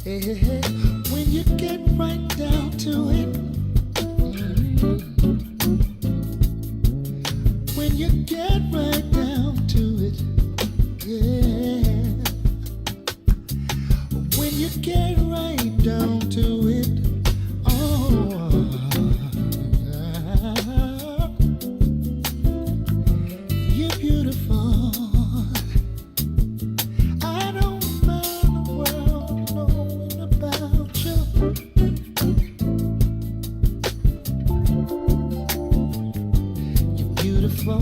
Yeah, when you get right down to it, when you get right down to it, yeah, when you get right down to it, oh, you're beautiful. I don't mind the world knowing about you. You're beautiful,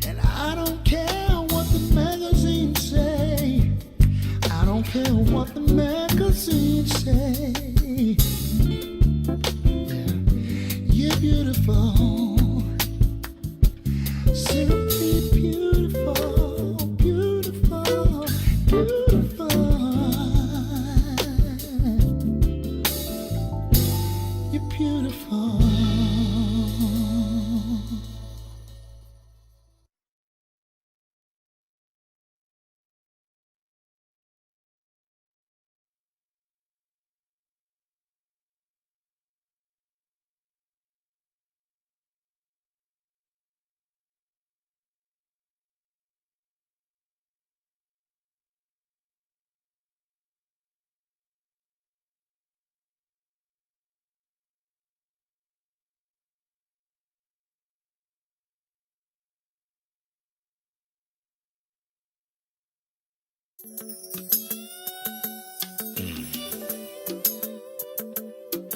and I don't care what the magazines say. I don't care what the magazines say. Yeah, you're beautiful, simply beautiful, beautiful, beautiful. You're beautiful.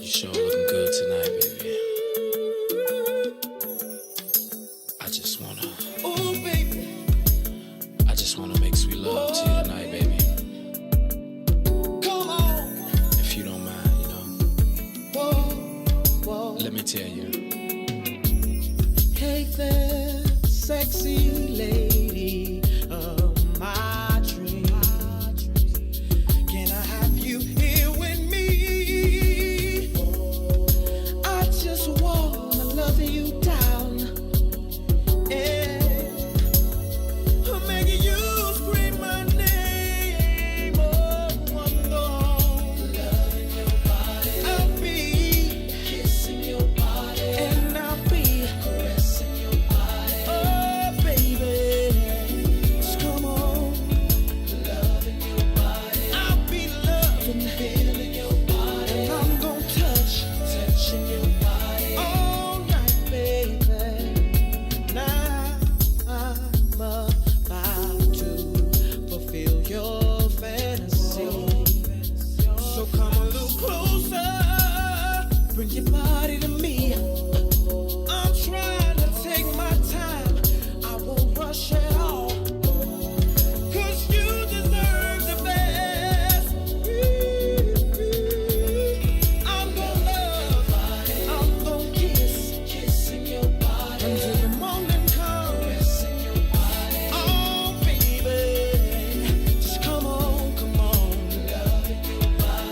You sure looking good tonight, baby. Oh, baby. I just wanna make sweet love to you tonight, baby. Come on. If you don't mind, Whoa, whoa. let me tell you. Hey there, sexy lady of my dreams. Can I have you here with me? I just wanna love you down. Yeah. I'm making you scream my name. Oh, loving your body. I'll be kissing your body. And I'll be caressing your body. Oh, baby, just come on. Loving your body. I'll be loving, feeling your body. And I'm gonna touching your body all night, baby. Now I'm about to fulfill your fantasy. So come a little closer, bring your body to me. I'm trying to take my time, I won't rush at all. 'Cause you deserve the best. I'm gonna love, I'm gonna kissing your body until the morning comes. Oh, baby, just come on,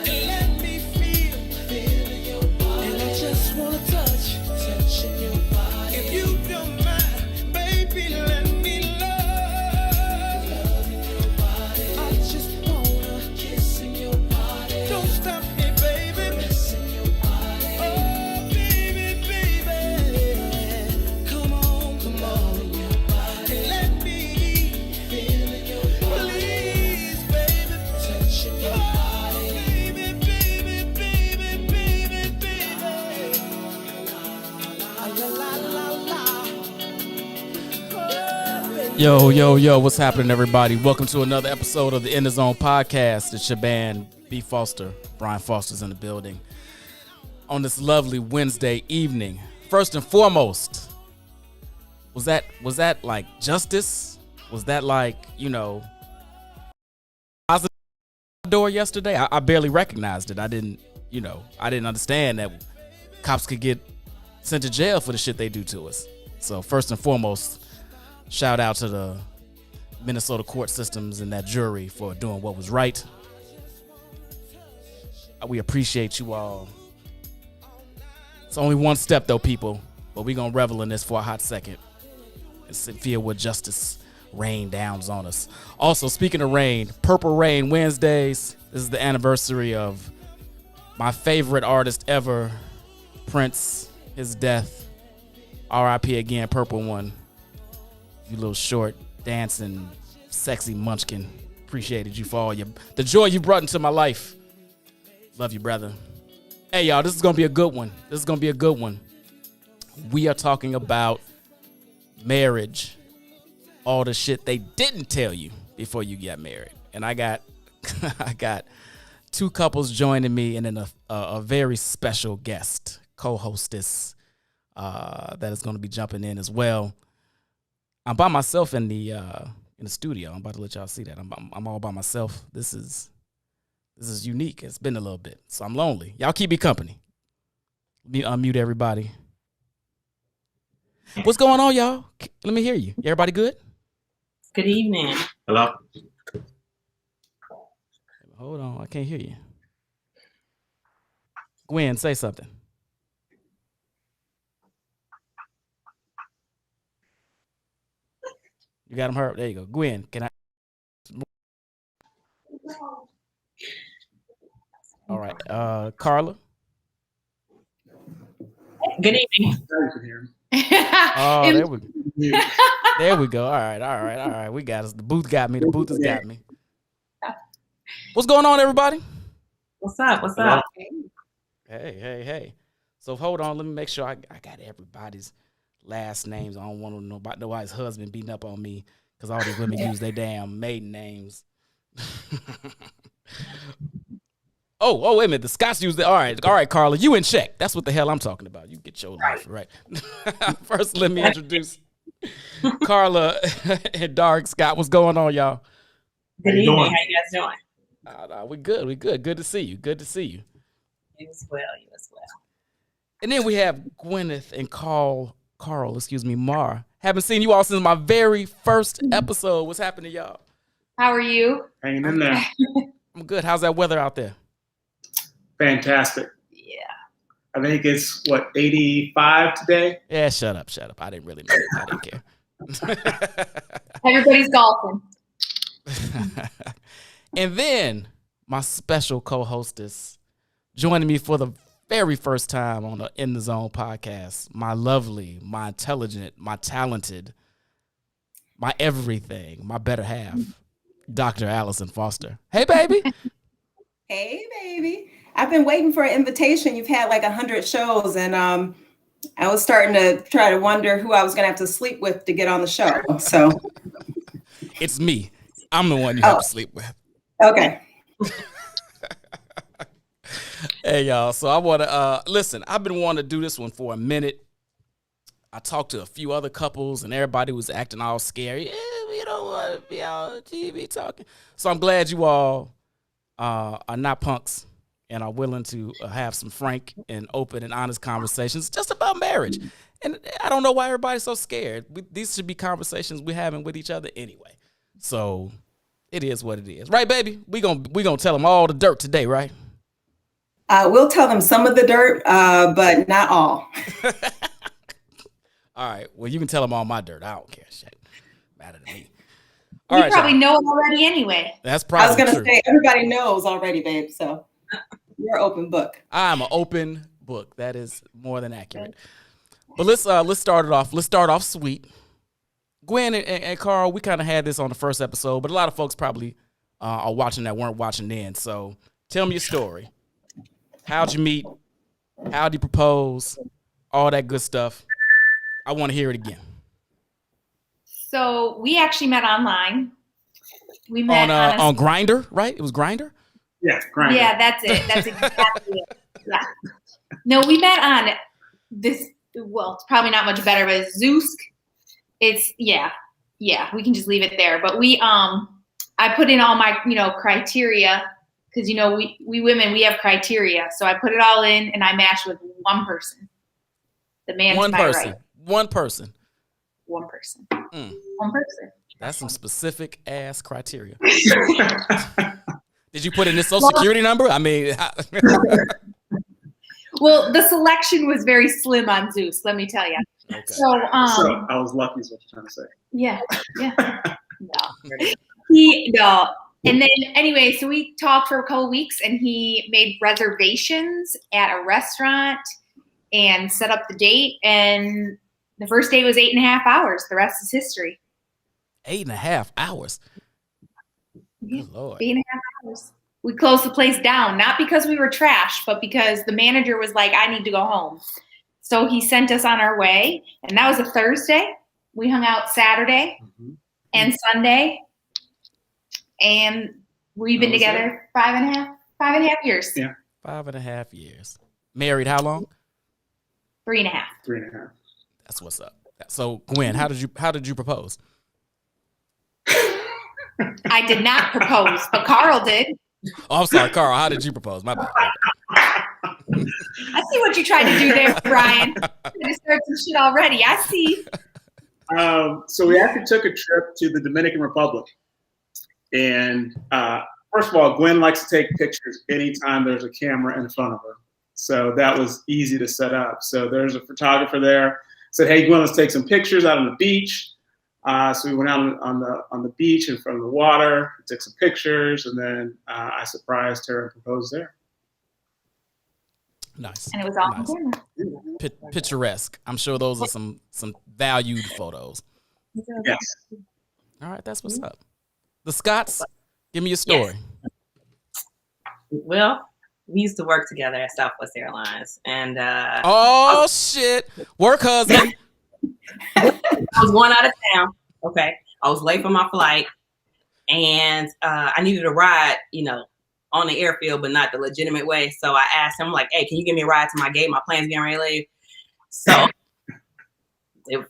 and let me feeling your body. And I just wanna touching your body. If you don't mind, baby, let me love your body. I just wanna kissing your body. Don't stop me, baby. Kissing your body. Oh, baby, come on, and let me feeling your body. Please, baby, touching your body. Baby. La la la. Oh, baby. Yo, what's happening, everybody? Welcome to another episode of the In the Zone podcast. It's your band, B. Foster. Brian Foster's in the building on this lovely Wednesday evening. First and foremost, was that like justice? Was that like, positive door yesterday? I barely recognized it. I didn't understand that cops could get sent to jail for the shit they do to us. So first and foremost, shout out to the Minnesota court systems and that jury for doing what was right. We appreciate you all. It's only one step though, people, but we're gonna revel in this for a hot second and feel what justice rain downs on us. Also, speaking of rain, Purple Rain Wednesdays. This is the anniversary of my favorite artist ever, Prince, his death. R.I.P. again, Purple One. You little short, dancing, sexy munchkin. Appreciated you for all the joy you brought into my life. Love you, brother. Hey, y'all, this is going to be a good one. This is going to be a good one. We are talking about marriage. All the shit they didn't tell you before you get married. And I got I got two couples joining me and then a very special guest, co-hostess, that is going to be jumping in as well. I'm by myself in the studio. I'm about to let y'all see that. I'm all by myself. This is unique. It's been a little bit, so I'm lonely. Y'all keep me company. Let me unmute everybody. What's going on, y'all? Let me hear you. Everybody good? Good evening. Hello? Hold on, I can't hear you. Gwen, say something. You got him hurt. There you go. Gwen, can I? All right. Carla. Good evening. Oh, there we go. All right. We got us. The booth got me. The booth has got me. What's going on, everybody? What's up? What's up? Hey. So hold on. Let me make sure I got everybody's last names. I don't want to know about nobody's husband beating up on me because all these women use their damn maiden names. Oh, wait a minute. The Scots used it. All right, Carla, you in check. That's what the hell I'm talking about. You get your life right. First, let me introduce Carla and Dark Scott. What's going on, y'all? Good evening. How you guys doing? We good. Good to see you. You as well. And then we have Gwyneth and Carl, Mar. Haven't seen you all since my very first episode. What's happening, y'all? How are you? Hanging in there. I'm good. How's that weather out there? Fantastic. Yeah. I think it's, 85 today? Yeah, shut up. I didn't really know. I didn't care. Everybody's golfing. And then my special co-hostess joining me for the very first time on the In the Zone podcast, my lovely, my intelligent, my talented, my everything, my better half, Dr. Allison Foster. Hey, baby. Hey, baby. I've been waiting for an invitation. You've had like 100 shows, and I was starting to try to wonder who I was going to have to sleep with to get on the show. So it's me. I'm the one you have to sleep with. Okay. Hey, y'all. So I want to listen. I've been wanting to do this one for a minute. I talked to a few other couples, and everybody was acting all scary. Yeah, we don't want to be on TV talking. So I'm glad you all are not punks and are willing to have some frank and open and honest conversations just about marriage. And I don't know why everybody's so scared. These should be conversations we're having with each other anyway. So it is what it is. Right, baby? We gonna tell them all the dirt today, right? We'll tell them some of the dirt, but not all. All right. Well, you can tell them all my dirt. I don't care. Shit. Matter to me. You probably know it already anyway. That's probably I was going true. to say, everybody knows already, babe. So you're an open book. I'm an open book. That is more than accurate. But let's start it off. Let's start off sweet. Gwen and Carl, we kind of had this on the first episode, but a lot of folks probably are watching that weren't watching then. So tell me your story. How'd you meet? How'd you propose? All that good stuff. I want to hear it again. So we actually met online. We met on Grindr, right? It was Grindr? Yeah, Grindr. Yeah, that's it. That's exactly it. Yeah. No, we met on this. Well, it's probably not much better, but it's Zoosk. It's yeah. We can just leave it there. But we I put in all my criteria because we women, we have criteria. So I put it all in and I matched with one person. The man. One person. Right. One person. One person. Mm. One person. That's some specific ass criteria. Did you put in this social security number? I mean, well, the selection was very slim on Zeus, let me tell you. okay. So I was lucky is what you're trying to say. Yeah. No. And then anyway, so we talked for a couple weeks and he made reservations at a restaurant and set up the date. And the first day was 8.5 hours. The rest is history. 8.5 hours. Yeah. Good Lord. 8.5 hours. We closed the place down, not because we were trash, but because the manager was like, I need to go home. So he sent us on our way. And that was a Thursday. We hung out Saturday and Sunday. And we've been together 5.5 years. Yeah. 5.5 years. Married how long? 3.5. 3.5. That's what's up. So Gwen, how did you propose? I did not propose, but Carl did. Oh, I'm sorry, Carl. How did you propose? My bad. I see what you tried to do there, Brian. You're gonna start some shit already. I see. So we actually took a trip to the Dominican Republic. And first of all, Gwen likes to take pictures anytime there's a camera in front of her. So that was easy to set up. So there's a photographer there. Said, hey, Gwen, let's take some pictures out on the beach. So we went out on the beach in front of the water, took some pictures, and then I surprised her and proposed there. Nice. And it was all on Nice. camera. Picturesque. I'm sure those are some valued photos. Yes. All right, that's what's up. The Scotts, give me your story. Well, we used to work together at Southwest Airlines, and Oh shit! Work husband. I was going out of town. Okay, I was late for my flight, and I needed a ride, on the airfield, but not the legitimate way. So I asked him, like, "Hey, can you give me a ride to my gate? My plane's getting ready to leave." So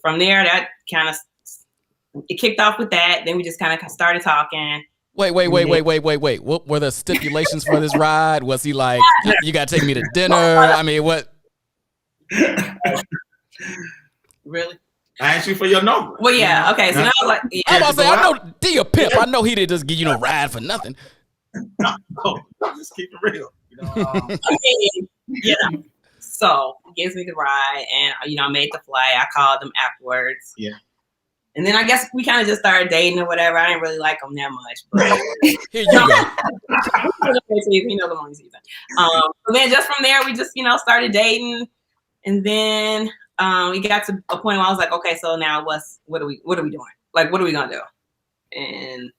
from there, that kind of it kicked off with that. Then we just kind of started talking. Wait. What were the stipulations for this ride? Was he like, you got to take me to dinner? I mean, what? Really? I asked you for your number. Well, yeah. Okay. So now, like, I'm yeah. about to say, I know D a pimp. I know he didn't just give you no ride for nothing. No, just keep it real. Yeah. So he gives me the ride, and I made the flight. I called him afterwards. Yeah. And then I guess we kind of just started dating or whatever. I didn't really like him that much, but Here you go. you know the long season. So then just from there, we just started dating, and then we got to a point where I was like, okay, so now what are we doing? Like, what are we gonna do? And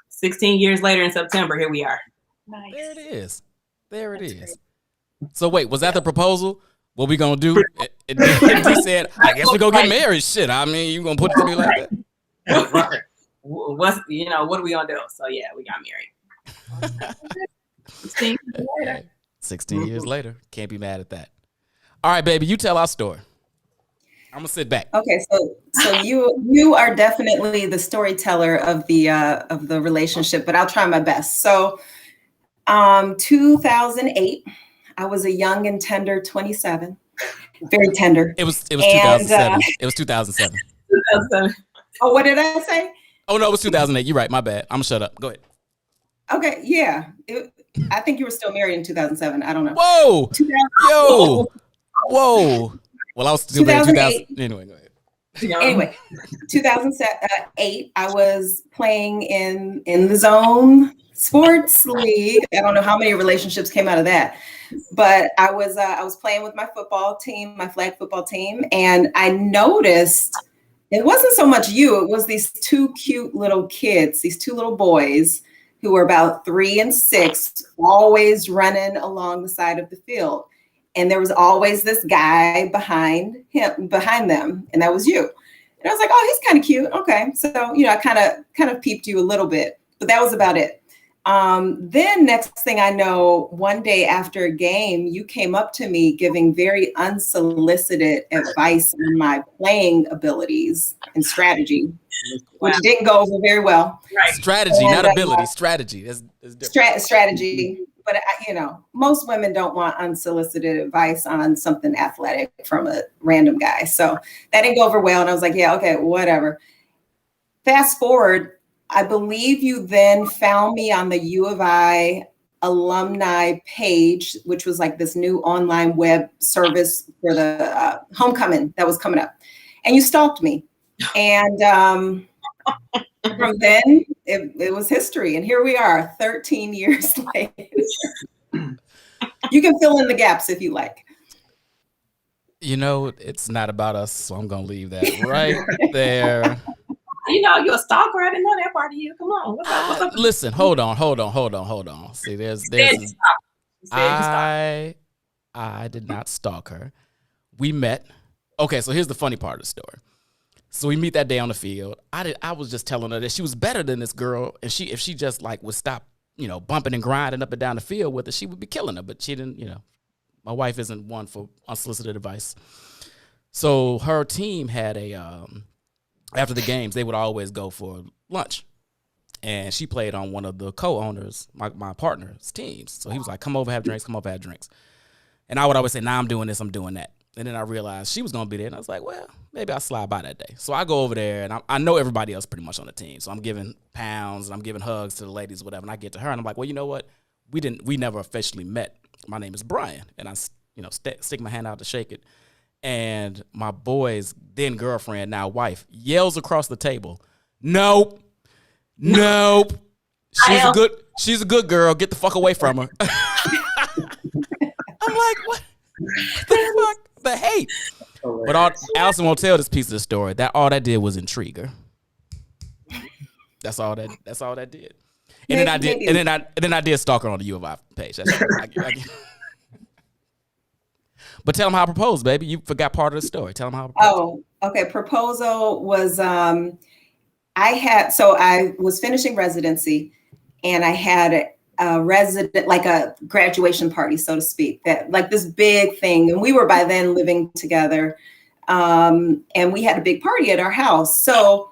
16 years later in September, here we are. Nice. There it is. There it is. So wait, was that the proposal? What we gonna do? He said, I guess we go get married. Shit, I mean, you gonna put it to me like that? Right. What are we gonna do? So yeah, we got married. 16 years later. Hey, 16 years later, can't be mad at that. All right, baby, you tell our story. I'm gonna sit back. Okay, so you are definitely the storyteller of the relationship, but I'll try my best. So, 2008, I was a young and tender 27, very tender. It was 2007. It was 2007. Oh, what did I say? Oh no, it was 2008. You're right. My bad. I'm gonna shut up. Go ahead. Okay, yeah. I think you were still married in 2007. I don't know. Whoa, 2000 yo, whoa. Well, I was still there in 2000. 2008. Anyway, go ahead. Anyway, 2008, I was playing in the Zone Sports League. I don't know how many relationships came out of that, but I was playing with my football team, my flag football team, and I noticed it wasn't so much you. It was these two cute little kids, these two little boys who were about 3 and 6, always running along the side of the field. And there was always this guy behind them, and that was you. And I was like, oh, he's kind of cute. Okay. So, I kind of peeped you a little bit, but that was about it. Then next thing I know, one day after a game, you came up to me giving very unsolicited advice on my playing abilities and strategy, which didn't go over very well. Right. Strategy, not ability. Strategy. That's different. Strategy. But, most women don't want unsolicited advice on something athletic from a random guy. So that didn't go over well. And I was like, yeah, okay, whatever. Fast forward, I believe you then found me on the U of I alumni page, which was like this new online web service for the homecoming that was coming up. And you stalked me. And From then, it was history. And here we are 13 years later. You can fill in the gaps if you like. You know, it's not about us, so I'm gonna leave that right there. You're a stalker. I didn't know that part of you. Come on. What's up? Listen, hold on. See, there's I did not stalk her. We met. Okay, so here's the funny part of the story. So we meet that day on the field. I was just telling her that she was better than this girl, and if she just like would stop, bumping and grinding up and down the field with her, she would be killing her. But she didn't, My wife isn't one for unsolicited advice. So her team had after the games, they would always go for lunch. And she played on one of the co-owners, my partner's teams. So he was like, come over, have drinks. And I would always say, nah, I'm doing this, I'm doing that. And then I realized she was going to be there. And I was like, well, maybe I'll slide by that day. So I go over there, and I know everybody else pretty much on the team. So I'm giving pounds, and I'm giving hugs to the ladies, whatever. And I get to her, and I'm like, well, you know what? We never officially met. My name is Brian. And I, stick my hand out to shake it. And my boy's then girlfriend, now wife, yells across the table, Nope. She's a good girl. Get the fuck away from her. I'm like, what the fuck? The hate. But Allison won't tell this piece of the story. All that did was intrigue her. That's all that did. And then I did stalk her on the U of I page. That's But tell them how I proposed, baby. You forgot part of the story. Tell them how I proposed. Oh, okay. Proposal was I was finishing residency, and I had a resident, like a graduation party, so to speak, that like this big thing. And we were by then living together. And we had a big party at our house. So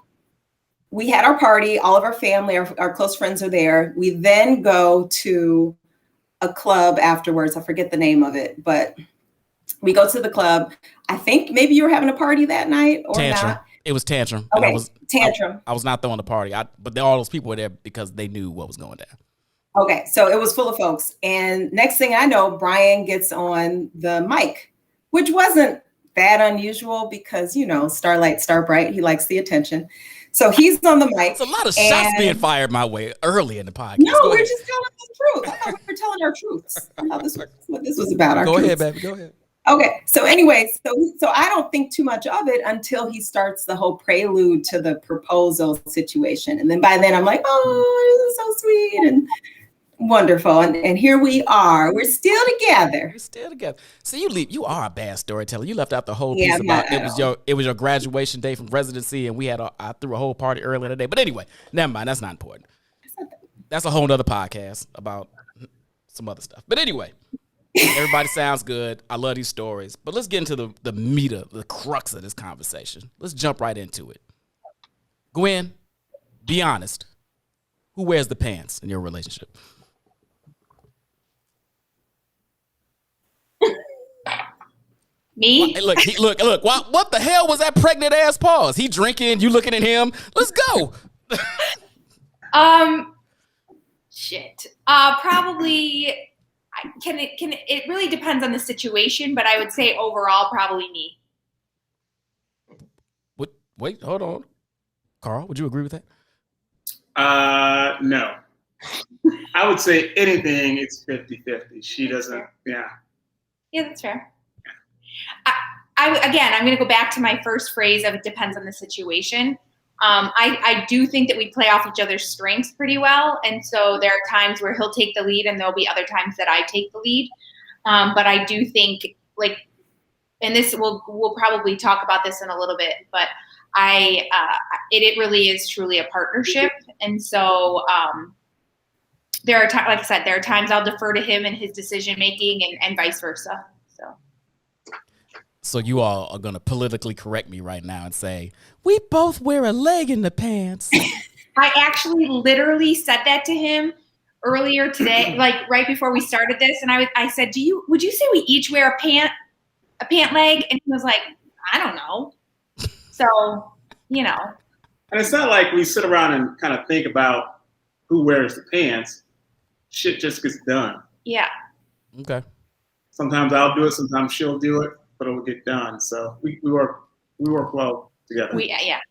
we had our party, all of our family, our close friends are there. We then go to a club afterwards. I forget the name of it, but we go to the club. I think maybe you were having a party that night or Tantrum. not. It was Tantrum. Okay, Tantrum. I was not throwing the party, but all those people were there because they knew what was going down. Okay, so it was full of folks. And next thing I know, Brian gets on the mic, which wasn't that unusual because, Starlight, Star Bright, he likes the attention. So he's on the mic. It's a lot of shots being fired my way early in the podcast. No, we're just telling the truth. I thought we were telling our truths. I thought this was what this was about. Go ahead, baby. Go ahead. Okay. So anyway, so I don't think too much of it until he starts the whole prelude to the proposal situation. And then by then I'm like, oh, this is so sweet and wonderful. And here we are. We're still together. So you are a bad storyteller. You left out the whole piece about it was your graduation day from residency, and I threw a whole party earlier in the day. But anyway, never mind. That's not important. That's a whole nother podcast about some other stuff. But anyway, everybody sounds good. I love these stories. But let's get into the meat of the crux of this conversation. Let's jump right into it. Gwen, be honest. Who wears the pants in your relationship? Me? Hey, look. What the hell was that pregnant ass pause? He drinking, you looking at him. Let's go. Shit. Probably. It really depends on the situation, but I would say overall, probably me. Wait, hold on. Carl, would you agree with that? No. I would say anything, it's 50-50. She doesn't, yeah. Yeah, that's fair. I'm going to go back to my first phrase of it depends on the situation. I do think that we play off each other's strengths pretty well. And so there are times where he'll take the lead and there'll be other times that I take the lead. But I do think and this we'll probably talk about this in a little bit, but it really is truly a partnership. And so there are like I said, there are times I'll defer to him in his decision making and vice versa. So you all are going to politically correct me right now and say, we both wear a leg in the pants. I actually literally said that to him earlier today, like right before we started this. And I said, would you say we each wear a pant leg? And he was like, I don't know. So, And it's not like we sit around and kind of think about who wears the pants. Shit just gets done. Yeah. Okay. Sometimes I'll do it. Sometimes she'll do it. But it will get done. So we work well together.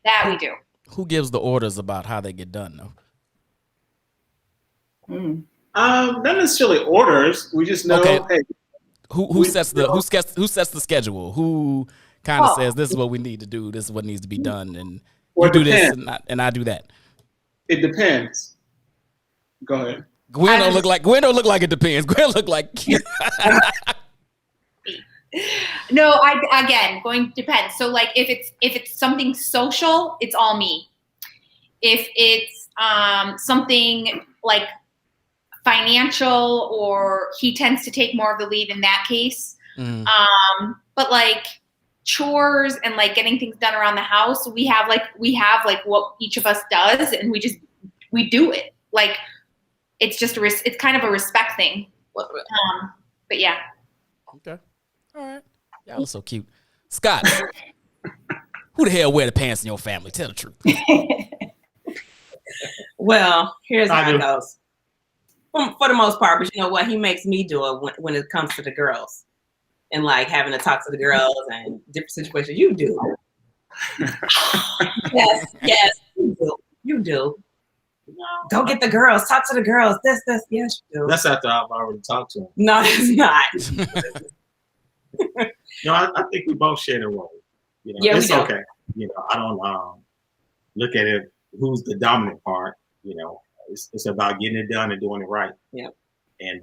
That we do. who gives the orders about how they get done though? Not necessarily orders. We just know. Okay. Hey, Who sets the schedule? Who kind of Oh. says this is what we need to do, this is what needs to be done, and Or you do this depends. and I do that. it depends. Go ahead. Gwen don't look like it depends. Gwen look like No, again going depends. So like if it's something social, it's all me. If it's something like financial, or he tends to take more of the lead in that case. But like chores and like getting things done around the house, we have like what each of us does, and we do it. Like it's just it's kind of a respect thing. But yeah. Okay. All right. Y'all are so cute. Scott, who the hell wear the pants in your family? Tell the truth. Well, here's I how do. it goes. For the most part, but you know what? He makes me do it when it comes to the girls, and like having to talk to the girls and different situations. You do. Yes, you do. Go get the girls. Talk to the girls. This. Yes, you do. That's after I've already talked to him. No, it's not. No, I think we both share the role. You know, Yeah, we it's do. okay. You know, I don't look at it who's the dominant part. You know, it's about getting it done and doing it right. Yep. And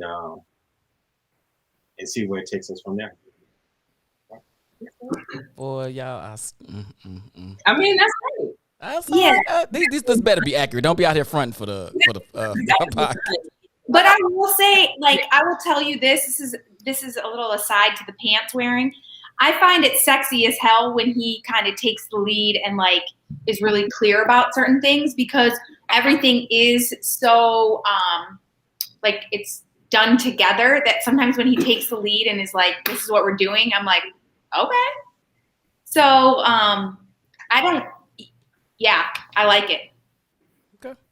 see where it takes us from there. Boy, y'all. I mean, that's great. That's Yeah. This better be accurate. Don't be out here fronting for the podcast. But I will say, like, I will tell you this. This is a little aside to the pants wearing. I find it sexy as hell when he kind of takes the lead and like is really clear about certain things, because everything is so like it's done together that sometimes when he takes the lead and is like, "This is what we're doing," I'm like, "Okay." So I like it.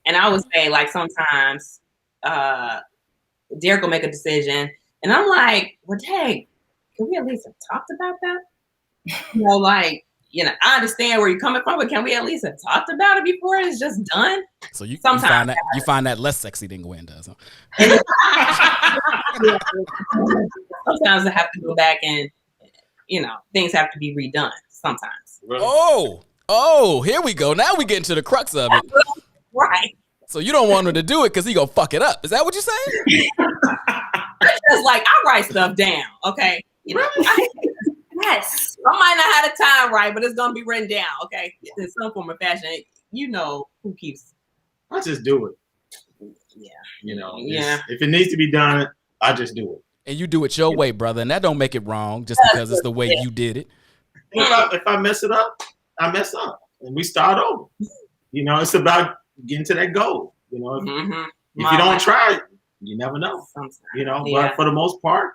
And I would say, like, sometimes Derek will make a decision, and I'm like, well, dang, can we at least have talked about that? You know, like, you know, I understand where you're coming from, but can we at least have talked about it before it's just done? So you Sometimes. find that less sexy than Gwen does. Huh? Sometimes I have to go back and, you know, things have to be redone sometimes. Oh, here we go. Now we get into the crux of it. Right. So you don't want him to do it because he gonna fuck it up. Is that what you're saying? Just like, I write stuff down, okay? You know, Yes. I might not have the time right, but it's gonna be written down, okay? In some form or fashion. You know who keeps. I just do it. Yeah. You know, Yeah. if it needs to be done, I just do it. And you do it your way, brother, and that don't make it wrong just because it's the way you did it. If I mess it up, I mess up, and we start over. You know, it's about getting to that goal. You know, if you don't try, you never know. Sometimes. You know, Yeah. but for the most part,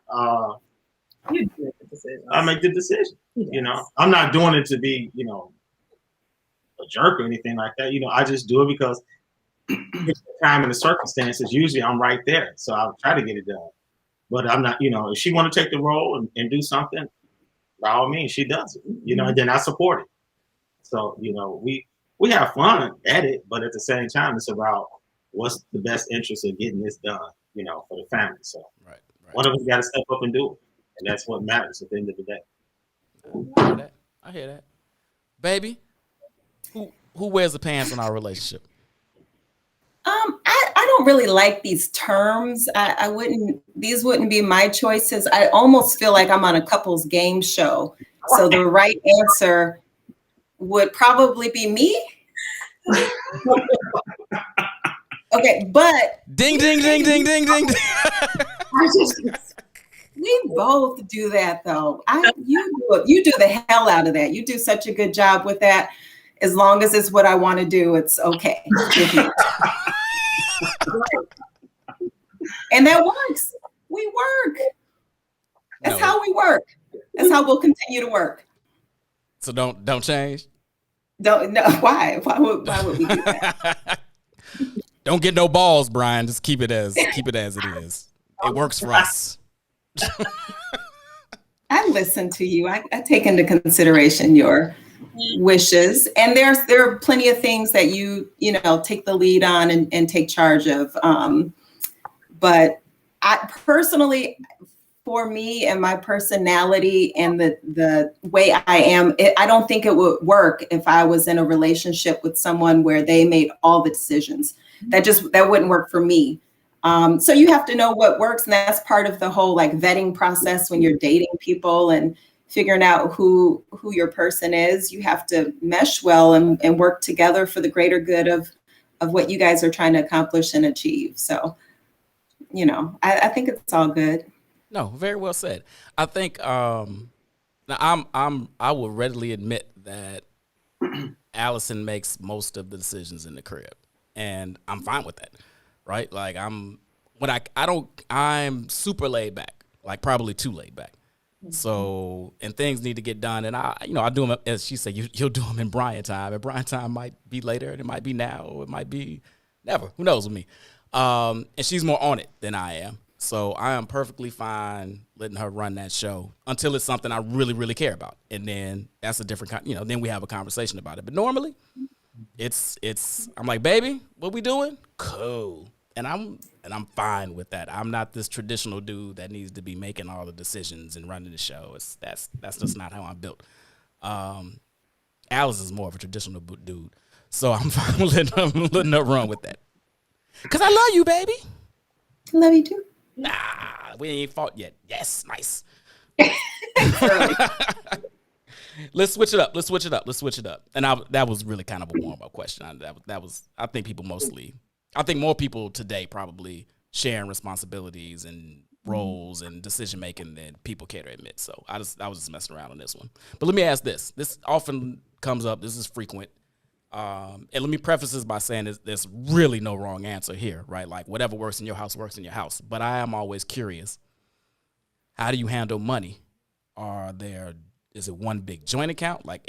You do make the decisions. I make the decision. You know, I'm not doing it to be, you know, a jerk or anything like that. You know, I just do it because it's the time and the circumstances. Usually, I'm right there, so I'll try to get it done. But I'm not. You know, if she want to take the role and do something, by all means, she does it. You know, and then I support it. So, you know, we have fun at it, but at the same time, it's about what's the best interest of getting this done, you know, for the family. So Right. one of us got to step up and do it. And that's what matters at the end of the day. I hear that. Baby, who wears the pants in our relationship? I don't really like these terms. These wouldn't be my choices. I almost feel like I'm on a couples game show. So the right answer would probably be me. Okay, but Ding, ding, ding, ding, ding, ding, ding. we both do that though. You do the hell out of that. You do such a good job with that. As long as it's what I want to do, it's okay. And that works. We work. That's No. how we work. That's how we'll continue to work. So don't change. Don't no. Why? Why would we do that? Don't get no balls, Brian. Just keep it as it is. It works for us. I listen to you. I take into consideration your wishes. And there are plenty of things that you take the lead on and take charge of. But I personally, for me and my personality and the way I am, I don't think it would work if I was in a relationship with someone where they made all the decisions. That wouldn't work for me. So you have to know what works, and that's part of the whole like vetting process when you're dating people and figuring out who your person is. You have to mesh well and work together for the greater good of what you guys are trying to accomplish and achieve. So, I think it's all good. No, very well said. I think now I will readily admit that Allison makes most of the decisions in the crib, and I'm fine with that. Right? Like I'm super laid back, like probably too laid back. So, and things need to get done, and I do them, as she said, you'll do them in Brian time, and Brian time might be later, and it might be now, or it might be never. Who knows with me? And she's more on it than I am. So I am perfectly fine letting her run that show until it's something I really, really care about. And then that's a different kind, then we have a conversation about it. But normally I'm like, baby, what we doing? Cool. And I'm fine with that. I'm not this traditional dude that needs to be making all the decisions and running the show. That's just not how I'm built. Alice is more of a traditional dude. So I'm fine with letting her run with that. Cause I love you, baby. Love you too. Nah, we ain't fought yet. Yes, nice. Let's switch it up. And that was really kind of a warm-up question. I think more people today probably sharing responsibilities and roles and decision making than people care to admit. So I was just messing around on this one. But let me ask this. This often comes up. This is frequent. And let me preface this by saying there's really no wrong answer here, right? Like whatever works in your house works in your house. But I am always curious. How do you handle money? Is it one big joint account? Like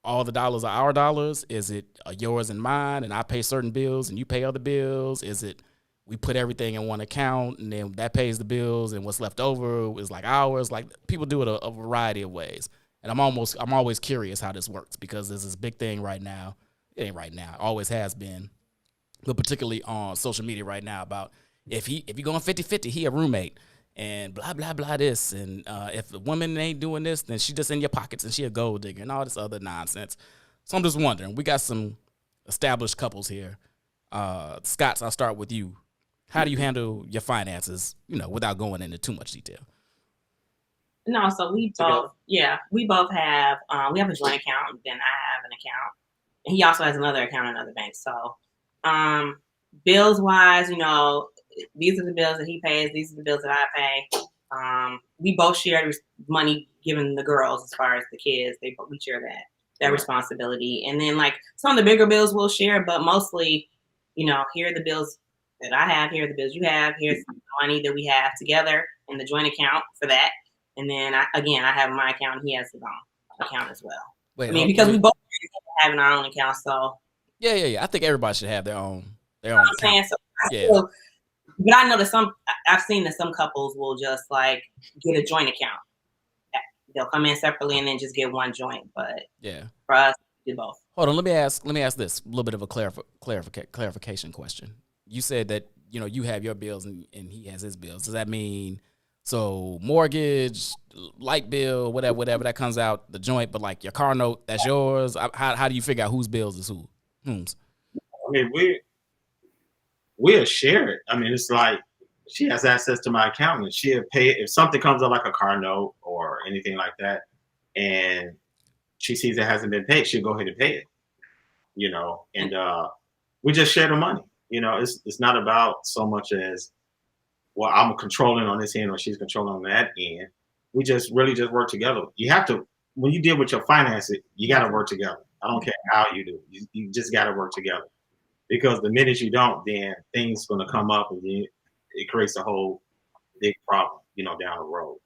all the dollars are our dollars? Is it yours and mine, and I pay certain bills and you pay other bills? Is it we put everything in one account and then that pays the bills and what's left over is like ours? Like people do it a variety of ways. And I'm always curious how this works because there's this big thing right now. It ain't right now. It always has been. But particularly on social media right now about if you're going 50-50, he a roommate. And blah, blah, blah this. And if the woman ain't doing this, then she just in your pockets and she a gold digger and all this other nonsense. So I'm just wondering, we got some established couples here. Scott, I'll start with you. How do you handle your finances, without going into too much detail? No, so we both have, we have a joint account, then I have an account. And he also has another account in another bank. So bills wise, these are the bills that he pays. These are the bills that I pay. We both share money given the girls as far as the kids. We share that responsibility. And then like some of the bigger bills we'll share, but mostly, here are the bills that I have. Here are the bills you have. Here's the money that we have together in the joint account for that. And then I have my account and he has his own account as well. Because we both having our own account. So yeah. I think everybody should have their own account. So, but I know that I've seen that some couples will just like get a joint account. They'll come in separately and then just get one joint. But yeah, for us, we do both. Hold on, let me ask this a little bit of a clarification question. You said that you have your bills and he has his bills. Does that mean so mortgage, light bill, whatever that comes out the joint, but like your car note, that's yours? How do you figure out whose bills is whom's? I mean, we'll share it. I mean, it's like she has access to my account and she'll pay it if something comes up like a car note or anything like that, and she sees it hasn't been paid, she'll go ahead and pay it. And we just share the money. It's not about so much as, well, I'm controlling on this end or she's controlling on that end. We just really just work together. You have to, when you deal with your finances, you got to work together. I don't care how you do. You just got to work together. Because the minute you don't, then things going to come up and it creates a whole big problem, down the road.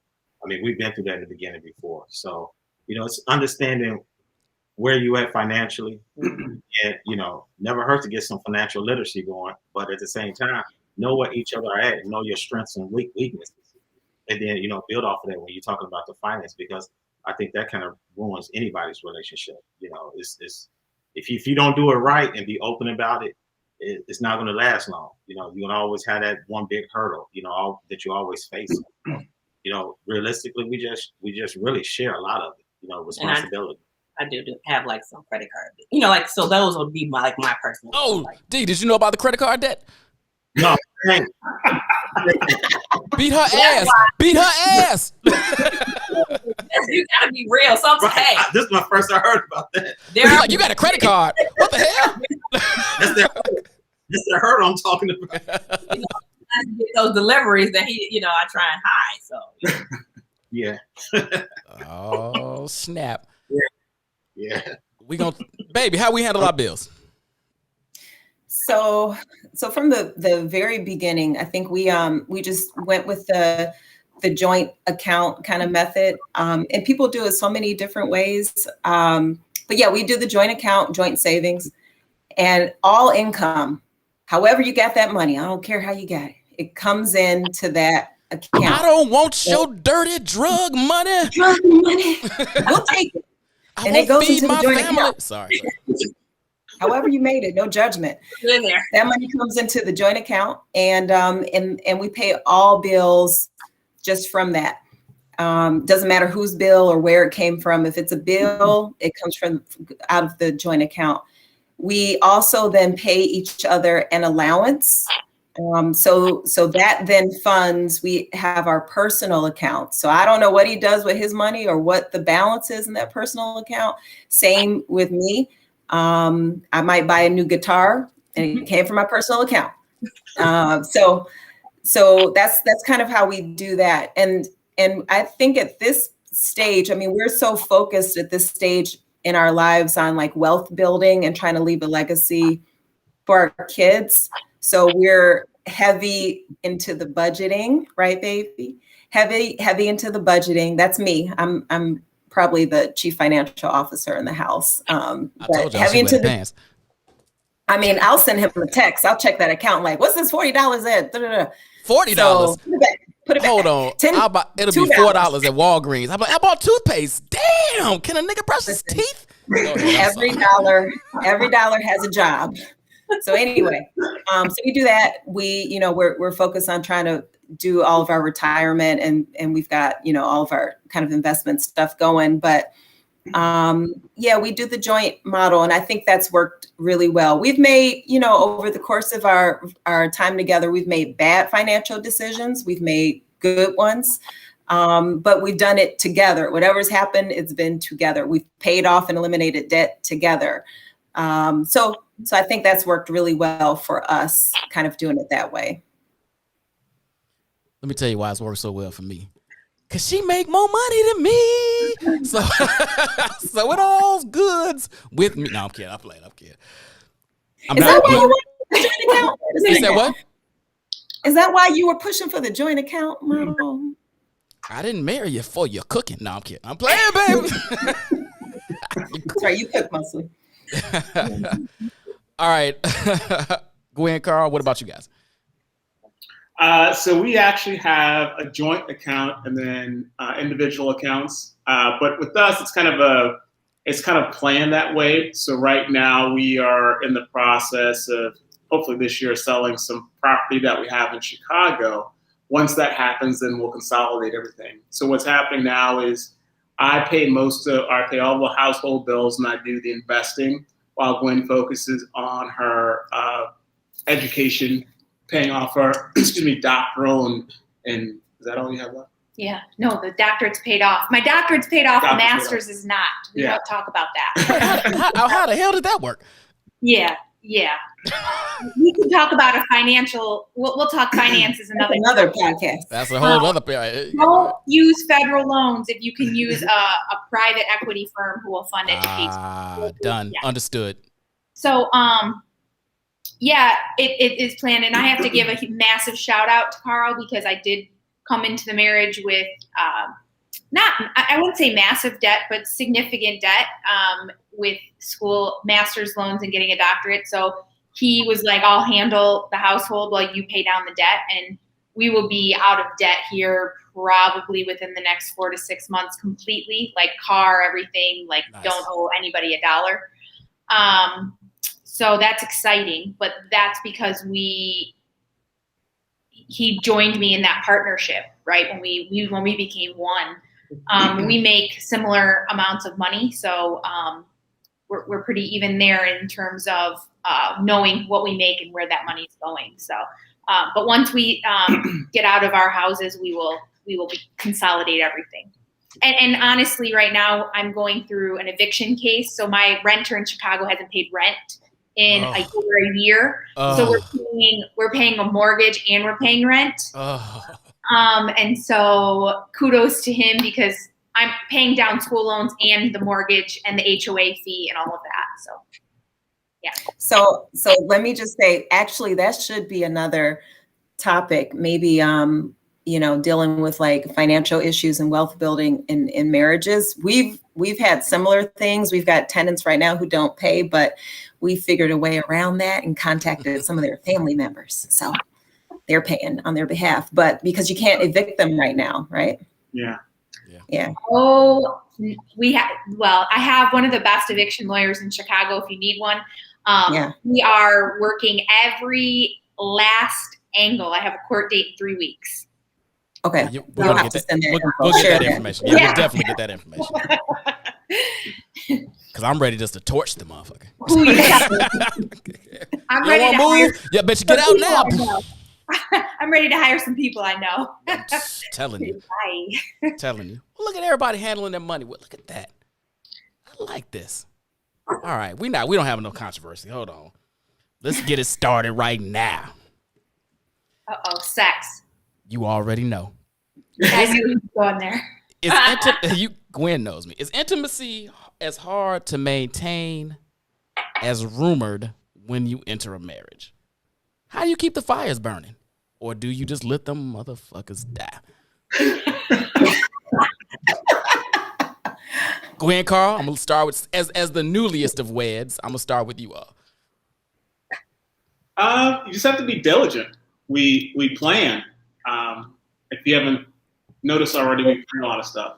I mean, we've been through that in the beginning before. So, it's understanding where you at financially. And, never hurt to get some financial literacy going. But at the same time, know what each other are at, know your strengths and weaknesses. And then, build off of that when you're talking about the finance. Because I think that kind of ruins anybody's relationship. You know, it's if you don't do it right and be open about it, it's not going to last long. You know, you're going to always have that one big hurdle, you know, that you always face. You know, realistically, we just really share a lot of it, you know, responsibility. I do have like some credit card, you know, like, so those would be my personal. Oh, like, D, did you know about the credit card debt? No, dang. Beat her ass. Beat her ass. you gotta be real. Sometimes, hey, This is my first I heard about that. there He's are like, you got a credit card. What the hell? That's the hurdle I'm talking about. get those deliveries that I try and hide. So Yeah. Oh, snap. Yeah. We gonna, baby, how we handle our bills? So from the very beginning, I think we just went with the joint account kind of method. And people do it so many different ways. But yeah, we do the joint account, joint savings, and all income. However you got that money, I don't care how you got it. It comes into that account. I don't want your dirty drug money. Drug money. We'll take it. I And won't it goes feed into the my joint family. account. Sorry. However you made it, no judgment. in there. That money comes into the joint account, and we pay all bills just from that. Doesn't matter whose bill or where it came from. If it's a bill, it comes from out of the joint account. We also then pay each other an allowance. So that then funds, we have our personal account. So I don't know what he does with his money or what the balance is in that personal account. Same with me. I might buy a new guitar and it came from my personal account. So that's kind of how we do that. And I think at this stage, I mean, we're so focused at this stage in our lives on like wealth building and trying to leave a legacy for our kids. So we're heavy into the budgeting, right, baby? Heavy into the budgeting. That's me. I'm probably the chief financial officer in the house. I But told y'all heavy she into wear the pants. I mean, I'll send him a text. I'll check that account. Like, what's this $40 at? Da-da-da. $40. So put it back. Hold on. It'll be $2. $4 at Walgreens. I'm like, I bought toothpaste. Damn. Can a nigga brush his teeth? Go ahead, I'm Every dollar has a job. So anyway, so we do that. We're focused on trying to do all of our retirement and we've got, all of our kind of investment stuff going. But yeah, we do the joint model, and I think that's worked really well. We've made, over the course of our time together, we've made bad financial decisions. We've made good ones. But we've done it together. Whatever's happened, it's been together. We've paid off and eliminated debt together. So I think that's worked really well for us, kind of doing it that way. Let me tell you why it's worked so well for me. Cause she make more money than me. So it all's goods with me. No, I'm kidding. I'm playing. I'm kidding. Is that why you were the joint account? You said what? Is that why you were pushing for the joint account model? I didn't marry you for your cooking. No, I'm kidding. I'm playing, baby. That's right. You cook mostly. All right. Gwen, Carl, what about you guys? So we actually have a joint account and then individual accounts. But with us, it's kind of planned that way. So right now we are in the process of hopefully this year selling some property that we have in Chicago. Once that happens, then we'll consolidate everything. So what's happening now is I pay all the household bills and I do the investing while Gwen focuses on her education, paying off her, doctoral and is that all you have left? Yeah, no, the doctorate's paid off. My doctorate's paid off. The Doctorate's paid master's is not. We don't talk about that. How the hell did that work? Yeah. We can talk about a financial. We'll talk finances Another podcast. That's a whole other period. Don't use federal loans if you can use a private equity firm who will fund education. Done. Yeah. Understood. So, yeah, it is planned, and I have to give a massive shout out to Carl because I did come into the marriage with I wouldn't say massive debt, but significant debt with school master's loans and getting a doctorate. So he was like, I'll handle the household while you pay down the debt. And we will be out of debt here probably within the next 4 to 6 months completely, like car, everything, like Nice. don't owe anybody a dollar. So that's exciting, but that's because he joined me in that partnership, right? When we became one, we make similar amounts of money. So, we're pretty even there in terms of, knowing what we make and where that money's going. So, but once we, get out of our houses, we will consolidate everything. And honestly, right now I'm going through an eviction case. So my renter in Chicago hasn't paid rent in a year. So we're paying a mortgage and we're paying rent. And so kudos to him because I'm paying down school loans and the mortgage and the HOA fee and all of that. So, yeah. So let me just say, actually, that should be another topic. Maybe, dealing with like financial issues and wealth building in marriages. We've had similar things. We've got tenants right now who don't pay, but we figured a way around that and contacted some of their family members. So they're paying on their behalf, but because you can't evict them right now, right? Yeah. Oh, I have one of the best eviction lawyers in Chicago if you need one. We are working every last angle. I have a court date in 3 weeks. Okay. We'll get that information. We'll definitely get that information. Because I'm ready just to torch the motherfucker. I'm ready to hire. Yeah, bet you get out now. I'm ready to hire some people I know. Telling you. Bye. Telling you. Well, look at everybody handling their money. Well, look at that. I like this. All right. We don't have no controversy. Hold on. Let's get it started right now. Uh-oh, sex. You already know. I knew he was going there. Gwen knows me. Is intimacy as hard to maintain as rumored when you enter a marriage? How do you keep the fires burning? Or do you just let them motherfuckers die? Gwen, Carl, I'm gonna start with as the newliest of weds. I'm gonna start with you all. You just have to be diligent. We plan. If you haven't noticed already, we plan a lot of stuff.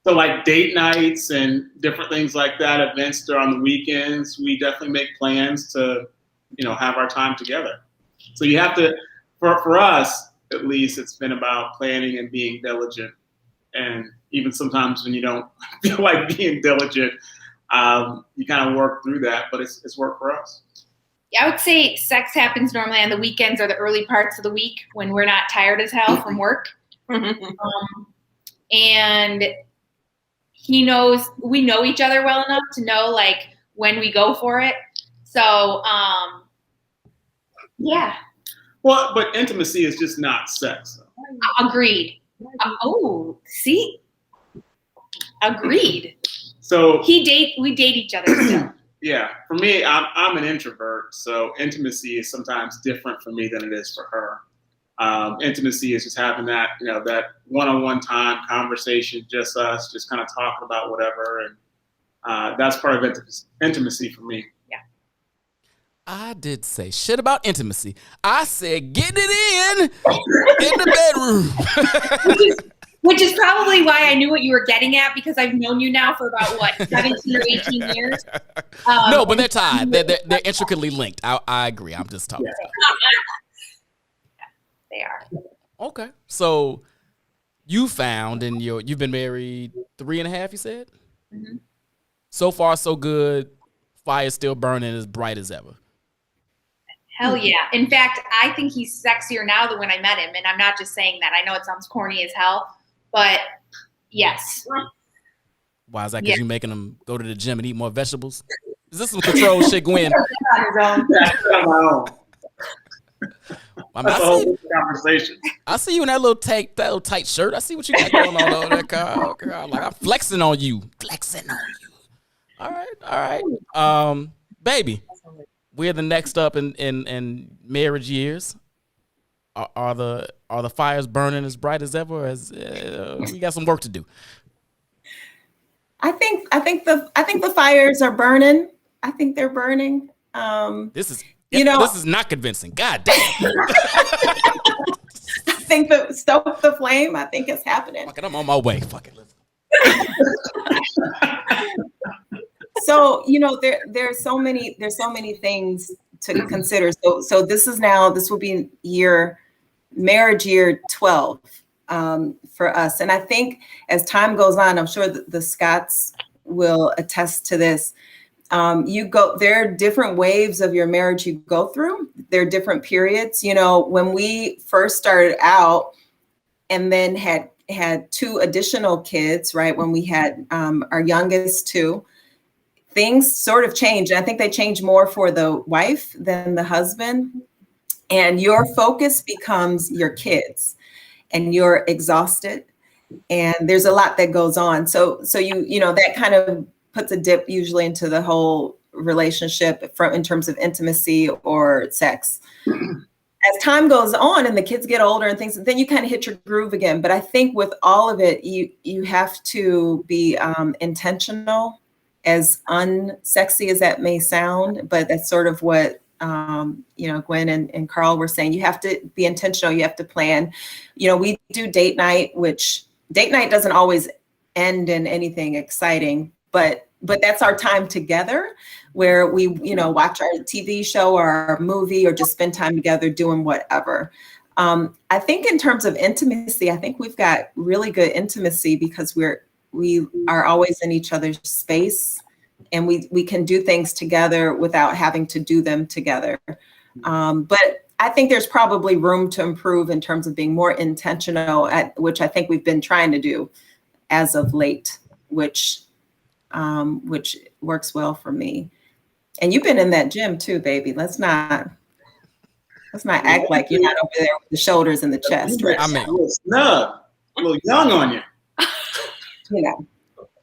So like date nights and different things like that, events during the weekends, we definitely make plans to, have our time together. So you have to, for us, at least, it's been about planning and being diligent. And even sometimes when you don't feel like being diligent, you kind of work through that, but it's worked for us. Yeah, I would say sex happens normally on the weekends or the early parts of the week when we're not tired as hell from work. And we know each other well enough to know like when we go for it. So, yeah. Well, but intimacy is just not sex. Agreed. See? Agreed. So we date each other still. Yeah, for me, I'm an introvert, so intimacy is sometimes different for me than it is for her. Intimacy is just having that, that one-on-one time conversation, just us, just kind of talking about whatever, and that's part of intimacy for me. Yeah. I did say shit about intimacy. I said get it in the bedroom. Which is probably why I knew what you were getting at, because I've known you now for about, 17 or 18 years? No, but they're tied. They're intricately linked. I agree. I'm just talking about They are. Okay. So you found you've been married 3.5, you said? Mm-hmm. So far, so good. Fire's still burning as bright as ever. Hell yeah. In fact, I think he's sexier now than when I met him. And I'm not just saying that. I know it sounds corny as hell. But yes. Why is that? Because you're making them go to the gym and eat more vegetables? Is this some control shit, Gwen? I see you in that little tight shirt. I see what you got going on over there, Carl. Like I'm flexing on you. All right. Baby, we're the next up in marriage years. Are the fires burning as bright as ever? As we got some work to do. I think the fires are burning. I think they're burning. This is not convincing. God damn. think the stoke the flame. I think it's happening. Fuck it, I'm on my way. Fuck it. So, you know, there's so many things to consider. So this will be marriage year 12 for us. And I think as time goes on, I'm sure that the Scotts will attest to this. There are different waves of your marriage you go through. There are different periods. You know, when we first started out and then had 2 additional kids, right? When we had our youngest 2, things sort of changed. I think they changed more for the wife than the husband. And your focus becomes your kids, and you're exhausted, and there's a lot that goes on. So you know that kind of puts a dip usually into the whole relationship in terms of intimacy or sex. As time goes on and the kids get older and things, then you kind of hit your groove again. But I think with all of it, you have to be intentional, as unsexy as that may sound, but that's sort of what you know, Gwen and Carl were saying. You have to be intentional. You have to plan. You know, we do date night, which date night doesn't always end in anything exciting, but that's our time together where we, you know, watch our TV show or our movie or just spend time together doing whatever. I think in terms of intimacy, I think we've got really good intimacy because we are always in each other's space, and we can do things together without having to do them together. But I think there's probably room to improve in terms of being more intentional, which I think we've been trying to do as of late, which works well for me. And you've been in that gym too, baby. Let's not act like you're not over there with the shoulders and the chest. Right? I mean, a little snug, a little young on you. You know.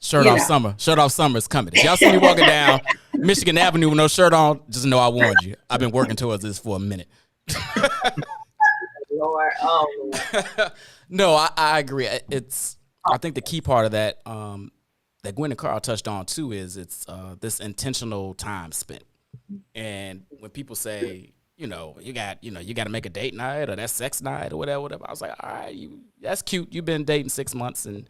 Shirt off summer is coming. If y'all see me walking down Michigan Avenue with no shirt on, just know I warned you. I've been working towards this for a minute. Lord, oh Lord. No, I agree. I think the key part of that that Gwen and Carl touched on too is it's this intentional time spent. And when people say, you got to make a date night or that sex night or whatever, I was like, all right, that's cute. You've been dating 6 months and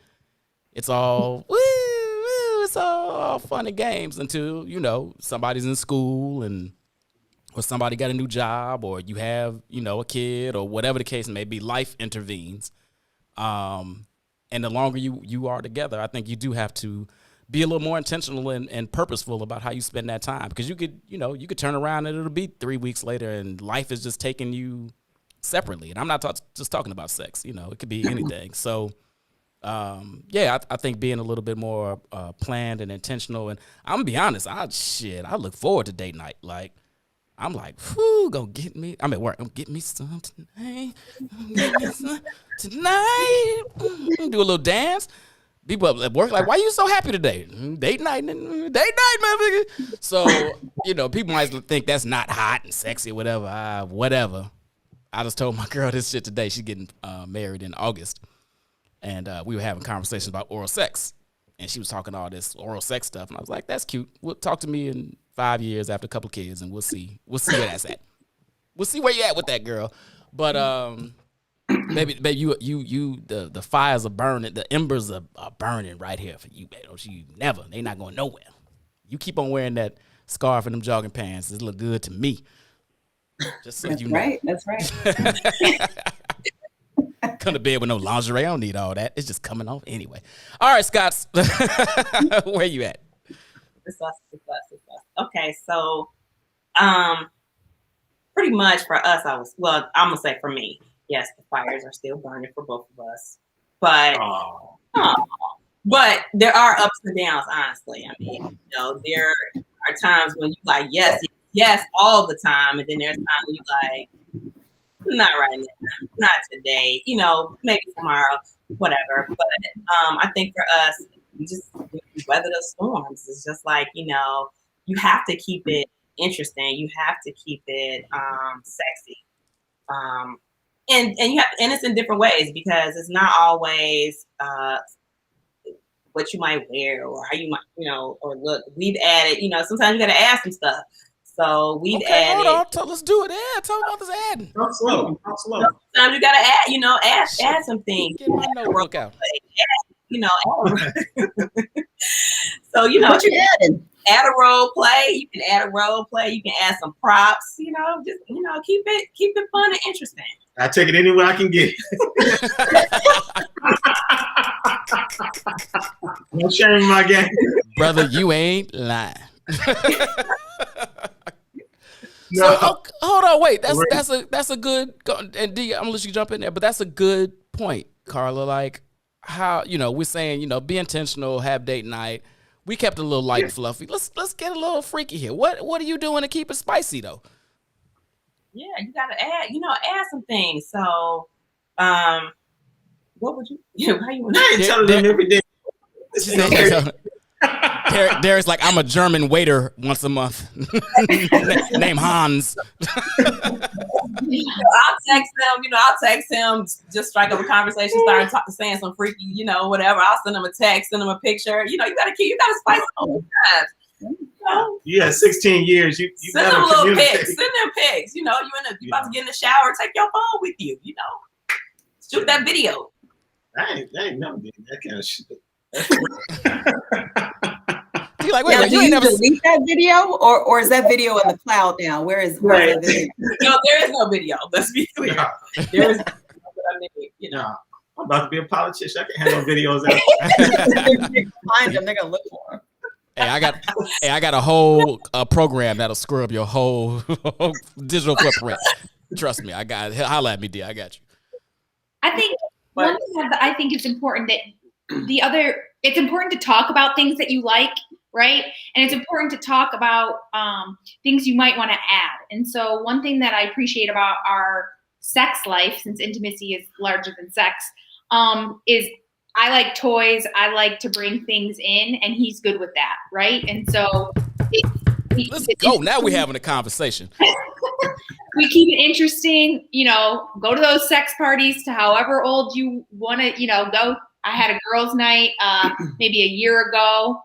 it's all it's all fun and games until, somebody's in school or somebody got a new job or you have, a kid or whatever the case may be, life intervenes. And the longer you are together, I think you do have to be a little more intentional and purposeful about how you spend that time. Because you could turn around and it'll be 3 weeks later and life is just taking you separately. And I'm not just talking about sex, it could be anything. So, I think being a little bit more planned and intentional. And I'm gonna be honest, I look forward to date night. Like, I'm like, whoo, I'm at work. Get me some tonight. Tonight. Do a little dance. People at work like, why you so happy today? Date night, motherfucker. So, people might think that's not hot and sexy or whatever. Whatever. I just told my girl this shit today. She's getting married in August. And we were having conversations about oral sex. And she was talking all this oral sex stuff. And I was like, that's cute. Talk to me in 5 years after a couple kids and we'll see where that's at. We'll see where you at with that, girl. But baby, the fires are burning, the embers are burning right here for you, baby. They not going nowhere. You keep on wearing that scarf and them jogging pants. It look good to me. Just so That's you know. right. That's right. Come to bed with no lingerie. I don't need all that. It's just coming off anyway. All right, Scotts. Where you at? It's us. Okay, so pretty much for us, I'm gonna say for me, yes, the fires are still burning for both of us. But but there are ups and downs, honestly. I mean, there are times when you like yes all the time, and then there's times when you like, not right now, not today, maybe tomorrow, whatever. But I think for us, we just weather the storms. It's just like, you have to keep it interesting. You have to keep it sexy. And it's in different ways because it's not always what you might wear or how you might, or look. We've added, sometimes you got to add some stuff. So we've Okay, added. hold on. Let's do it. Yeah, talk about this adding. Talk slow. Talk slow. Sometimes you gotta add some things. Get my notebook out. You know, so What you adding? add a role play. You can add a role play. You can add some props. Just keep it fun and interesting. I take it anywhere I can get. No shame in my game. Brother, you ain't lying. No. So hold on, wait. That's a good. And D, I'm gonna let you jump in there, but that's a good point, Carla. Like how we're saying be intentional, have date night. We kept it a little light and fluffy. Let's get a little freaky here. What are you doing to keep it spicy though? Yeah, you gotta add some things. So, what would you? How you want I ain't telling them every day. Derek's like, I'm a German waiter once a month. Name Hans. I'll text him, just strike up a conversation, start saying some freaky, whatever. I'll send him a text, send him a picture. You gotta spice it all the time. You had 16 years. You Send them little pics. Send them pics. You about to get in the shower, take your phone with you. Shoot that video. I ain't never did that kind of shit. You're like, Now, wait, do you ain't you never. delete that video, or is that video in the cloud now? Where's that video? No, there is no video. Let's be clear. Nah, There is. nah. I'm about to be a politician. I can't have no videos out. Find them. They're gonna look for them. Hey, I got a whole program that'll scrub your whole digital footprint. Trust me, I got it. Holla at me, D. I got you. I think one thing that I think it's important that it's important to talk about things that you like, right? And it's important to talk about things you might want to add. And so one thing that I appreciate about our sex life, since intimacy is larger than sex, is I like toys. I like to bring things in, and he's good with that, right? And so Let's go. Now we're having a conversation. we keep it interesting. Go to those sex parties to however old you want to, go. I had a girls' night maybe a year ago.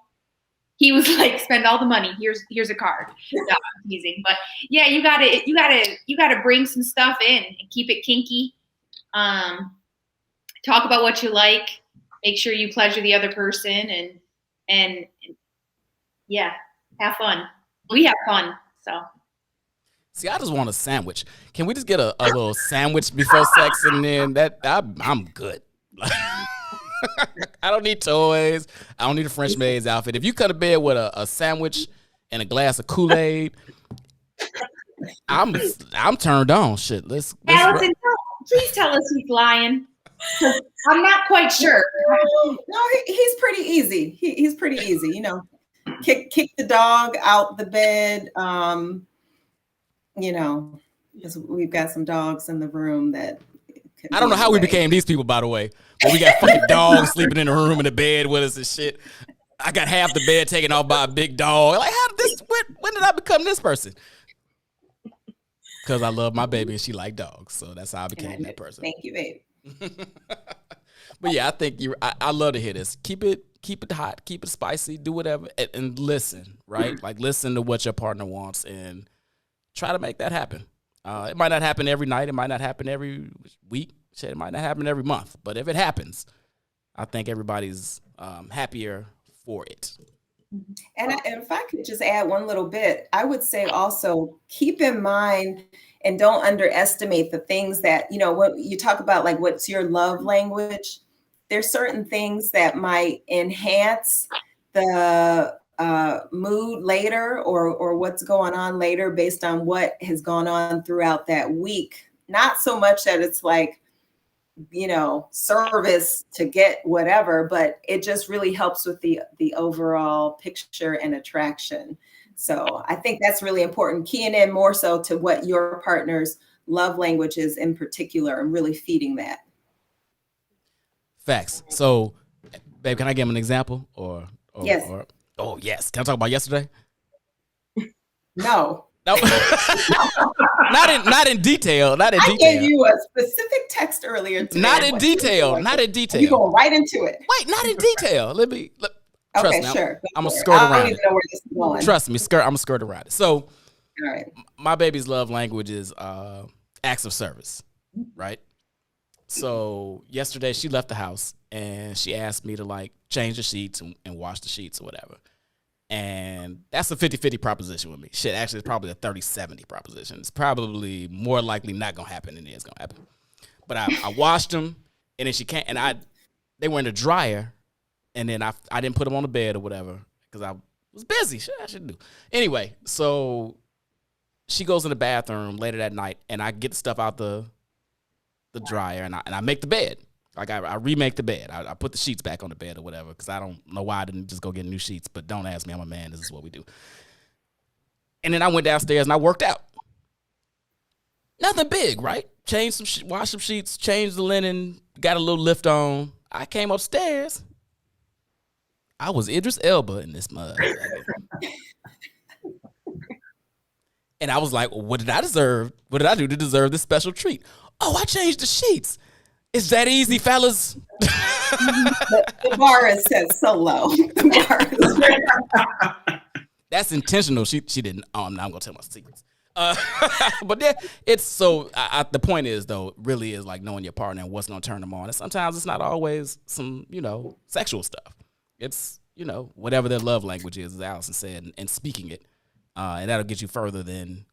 He was like, "Spend all the money. Here's a card." No, I'm teasing, but yeah, you gotta bring some stuff in and keep it kinky. Talk about what you like. Make sure you pleasure the other person, and yeah, have fun. We have fun. So. See, I just want a sandwich. Can we just get a little sandwich before sex, and then I'm good. I don't need toys. I don't need a French maid's outfit. If you cut to bed with a sandwich and a glass of Kool-Aid, I'm turned on. Shit, let's Allison, please tell us he's lying. I'm not quite sure. No, he's pretty easy. He's pretty easy. Kick the dog out the bed. Because we've got some dogs in the room that. I don't know how we became these people, by the way. But we got fucking dogs sleeping in the room in the bed with us and shit. I got half the bed taken off by a big dog. Like, how did this? When did I become this person? Because I love my baby and she liked dogs, so that's how I became that person. Thank you, babe. But yeah, I think I love to hear this. Keep it hot, keep it spicy, do whatever, and listen, right? Like listen to what your partner wants and try to make that happen. It might not happen every night. It might not happen every week. Shit, it might not happen every month. But if it happens, I think everybody's happier for it. And if I could just add one little bit, I would say also keep in mind and don't underestimate the things that, when you talk about like what's your love language, there's certain things that might enhance the mood later or what's going on later based on what has gone on throughout that week. Not so much that it's like, service to get whatever, but it just really helps with the overall picture and attraction. So I think that's really important, keying in more so to what your partner's love language is in particular and really feeding that. Facts. So, babe, can I give him an example? Yes. Oh, yes. Can I talk about yesterday? No. No. not in detail. Not in I detail. gave you a specific text earlier today. Not in detail. Not in detail. You going right into it. Wait, not in detail. Trust Okay, me, sure. I'm gonna skirt around I don't it. even know where this is going. Trust me, I'm gonna skirt around it. So All right. My baby's love language is acts of service, right? So yesterday she left the house and she asked me to like change the sheets and wash the sheets or whatever. And that's a 50-50 proposition with me. Shit, actually, it's probably a 30-70 proposition. It's probably more likely not going to happen than it is going to happen. But I washed them, and then she can't, and they were in the dryer, and then I didn't put them on the bed or whatever because I was busy. Shit, I shouldn't do. Anyway, so she goes in the bathroom later that night, and I get the stuff out the dryer, and I make the bed. Like, I remake the bed. I put the sheets back on the bed or whatever because I don't know why I didn't just go get new sheets. But don't ask me. I'm a man. This is what we do. And then I went downstairs and I worked out. Nothing big, right? Changed some, washed some sheets, changed the linen, got a little lift on. I came upstairs. I was Idris Elba in this mud. And I was like, well, what did I deserve? What did I do to deserve this special treat? Oh, I changed the sheets. It's that easy, fellas. The bar is set so low. The bar is That's intentional. She didn't. Oh, I'm not gonna tell my secrets. But yeah, it's so. The point is though, really is like knowing your partner and what's gonna turn them on. And sometimes it's not always some sexual stuff. It's whatever their love language is, as Allison said, and speaking it, and that'll get you further than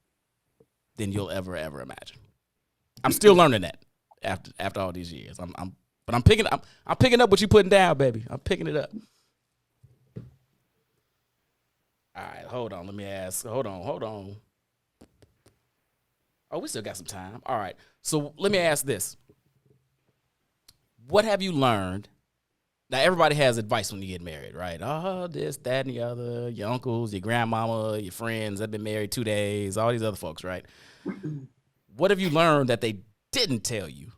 you'll ever imagine. I'm still learning that. After all these years, I'm picking up what you putting down, baby. I'm picking it up. All right, hold on. Let me ask. Hold on. Oh, we still got some time. All right. So let me ask this: what have you learned? Now, everybody has advice when you get married, right? Oh, this, that, and the other. Your uncles, your grandmama, your friends that have been married 2 days. All these other folks, right? What have you learned that they didn't tell you?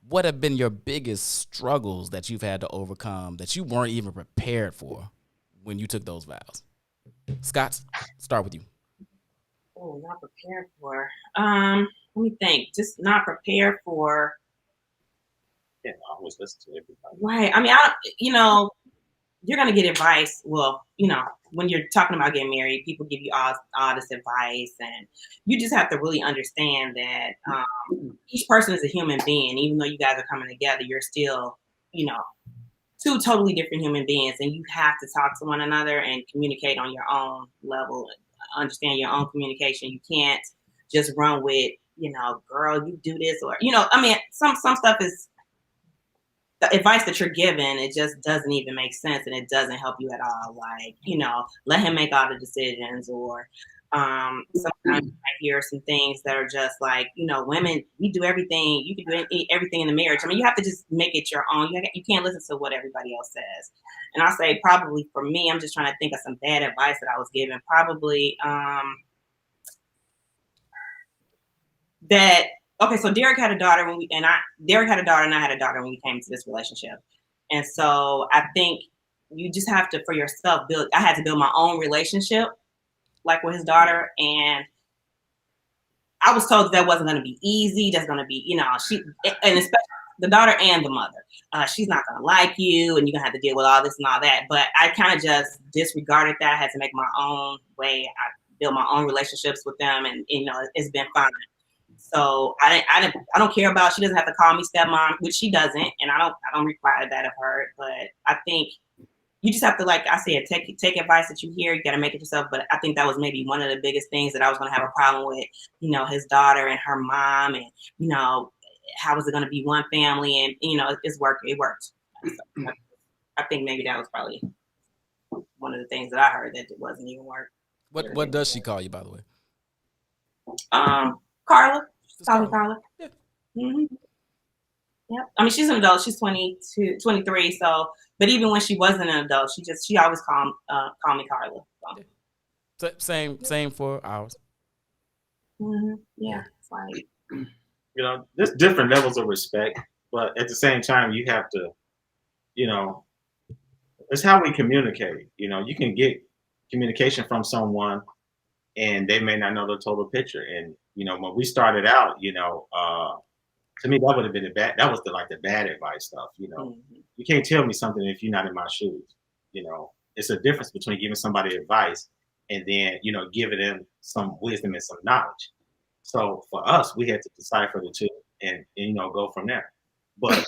What have been your biggest struggles that you've had to overcome that you weren't even prepared for when you took those vows? Scott, start with you. Oh, not prepared for. Let me think. Just not prepared for. Yeah, I always listen to everybody. Right. I mean, you're gonna get advice. Well, when you're talking about getting married, people give you all this advice, and you just have to really understand that each person is a human being. Even though you guys are coming together, you're still, two totally different human beings, and you have to talk to one another and communicate on your own level, understand your own communication. You can't just run with, girl, you do this, or some stuff is. The advice that you're given, it just doesn't even make sense, and it doesn't help you at all. Like, let him make all the decisions, or sometimes I hear some things that are just like, women, we do everything. You can do everything in the marriage. I mean, you have to just make it your own. You can't listen to what everybody else says. And I'll say probably for me, I'm just trying to think of some bad advice that I was given. Probably that. Okay, so Derek had a daughter Derek had a daughter and I had a daughter when we came into this relationship. And so I think you just have to, for yourself, I had to build my own relationship, like with his daughter. And I was told that wasn't going to be easy. That's going to be, and especially the daughter and the mother. She's not going to like you, and you're going to have to deal with all this and all that. But I kind of just disregarded that. I had to make my own way. I built my own relationships with them, and, it's been fine. So I don't care about, she doesn't have to call me stepmom, which she doesn't, and I don't require that of her. But I think you just have to, like I said, take advice that you hear. You got to make it yourself. But I think that was maybe one of the biggest things that I was going to have a problem with, his daughter and her mom, and how was it going to be one family, and it worked. So I think maybe that was probably one of the things that I heard that it wasn't even work. What does she call you, by the way? Carla. Carla. Carla. Yeah. Mm-hmm. Yep. I mean, she's an adult. She's 22, 23. So, but even when she wasn't an adult, she always called me Carla. So. Same for ours. Mm-hmm. Yeah. It's like, there's different levels of respect, but at the same time, you have to, it's how we communicate. You can get communication from someone, and they may not know the total picture. And when we started out, to me that would have been that was the bad advice stuff. mm-hmm. You can't tell me something if you're not in my shoes. It's a difference between giving somebody advice and then, you know, giving them some wisdom and some knowledge. So for us, we had to decipher the two and you know, go from there. But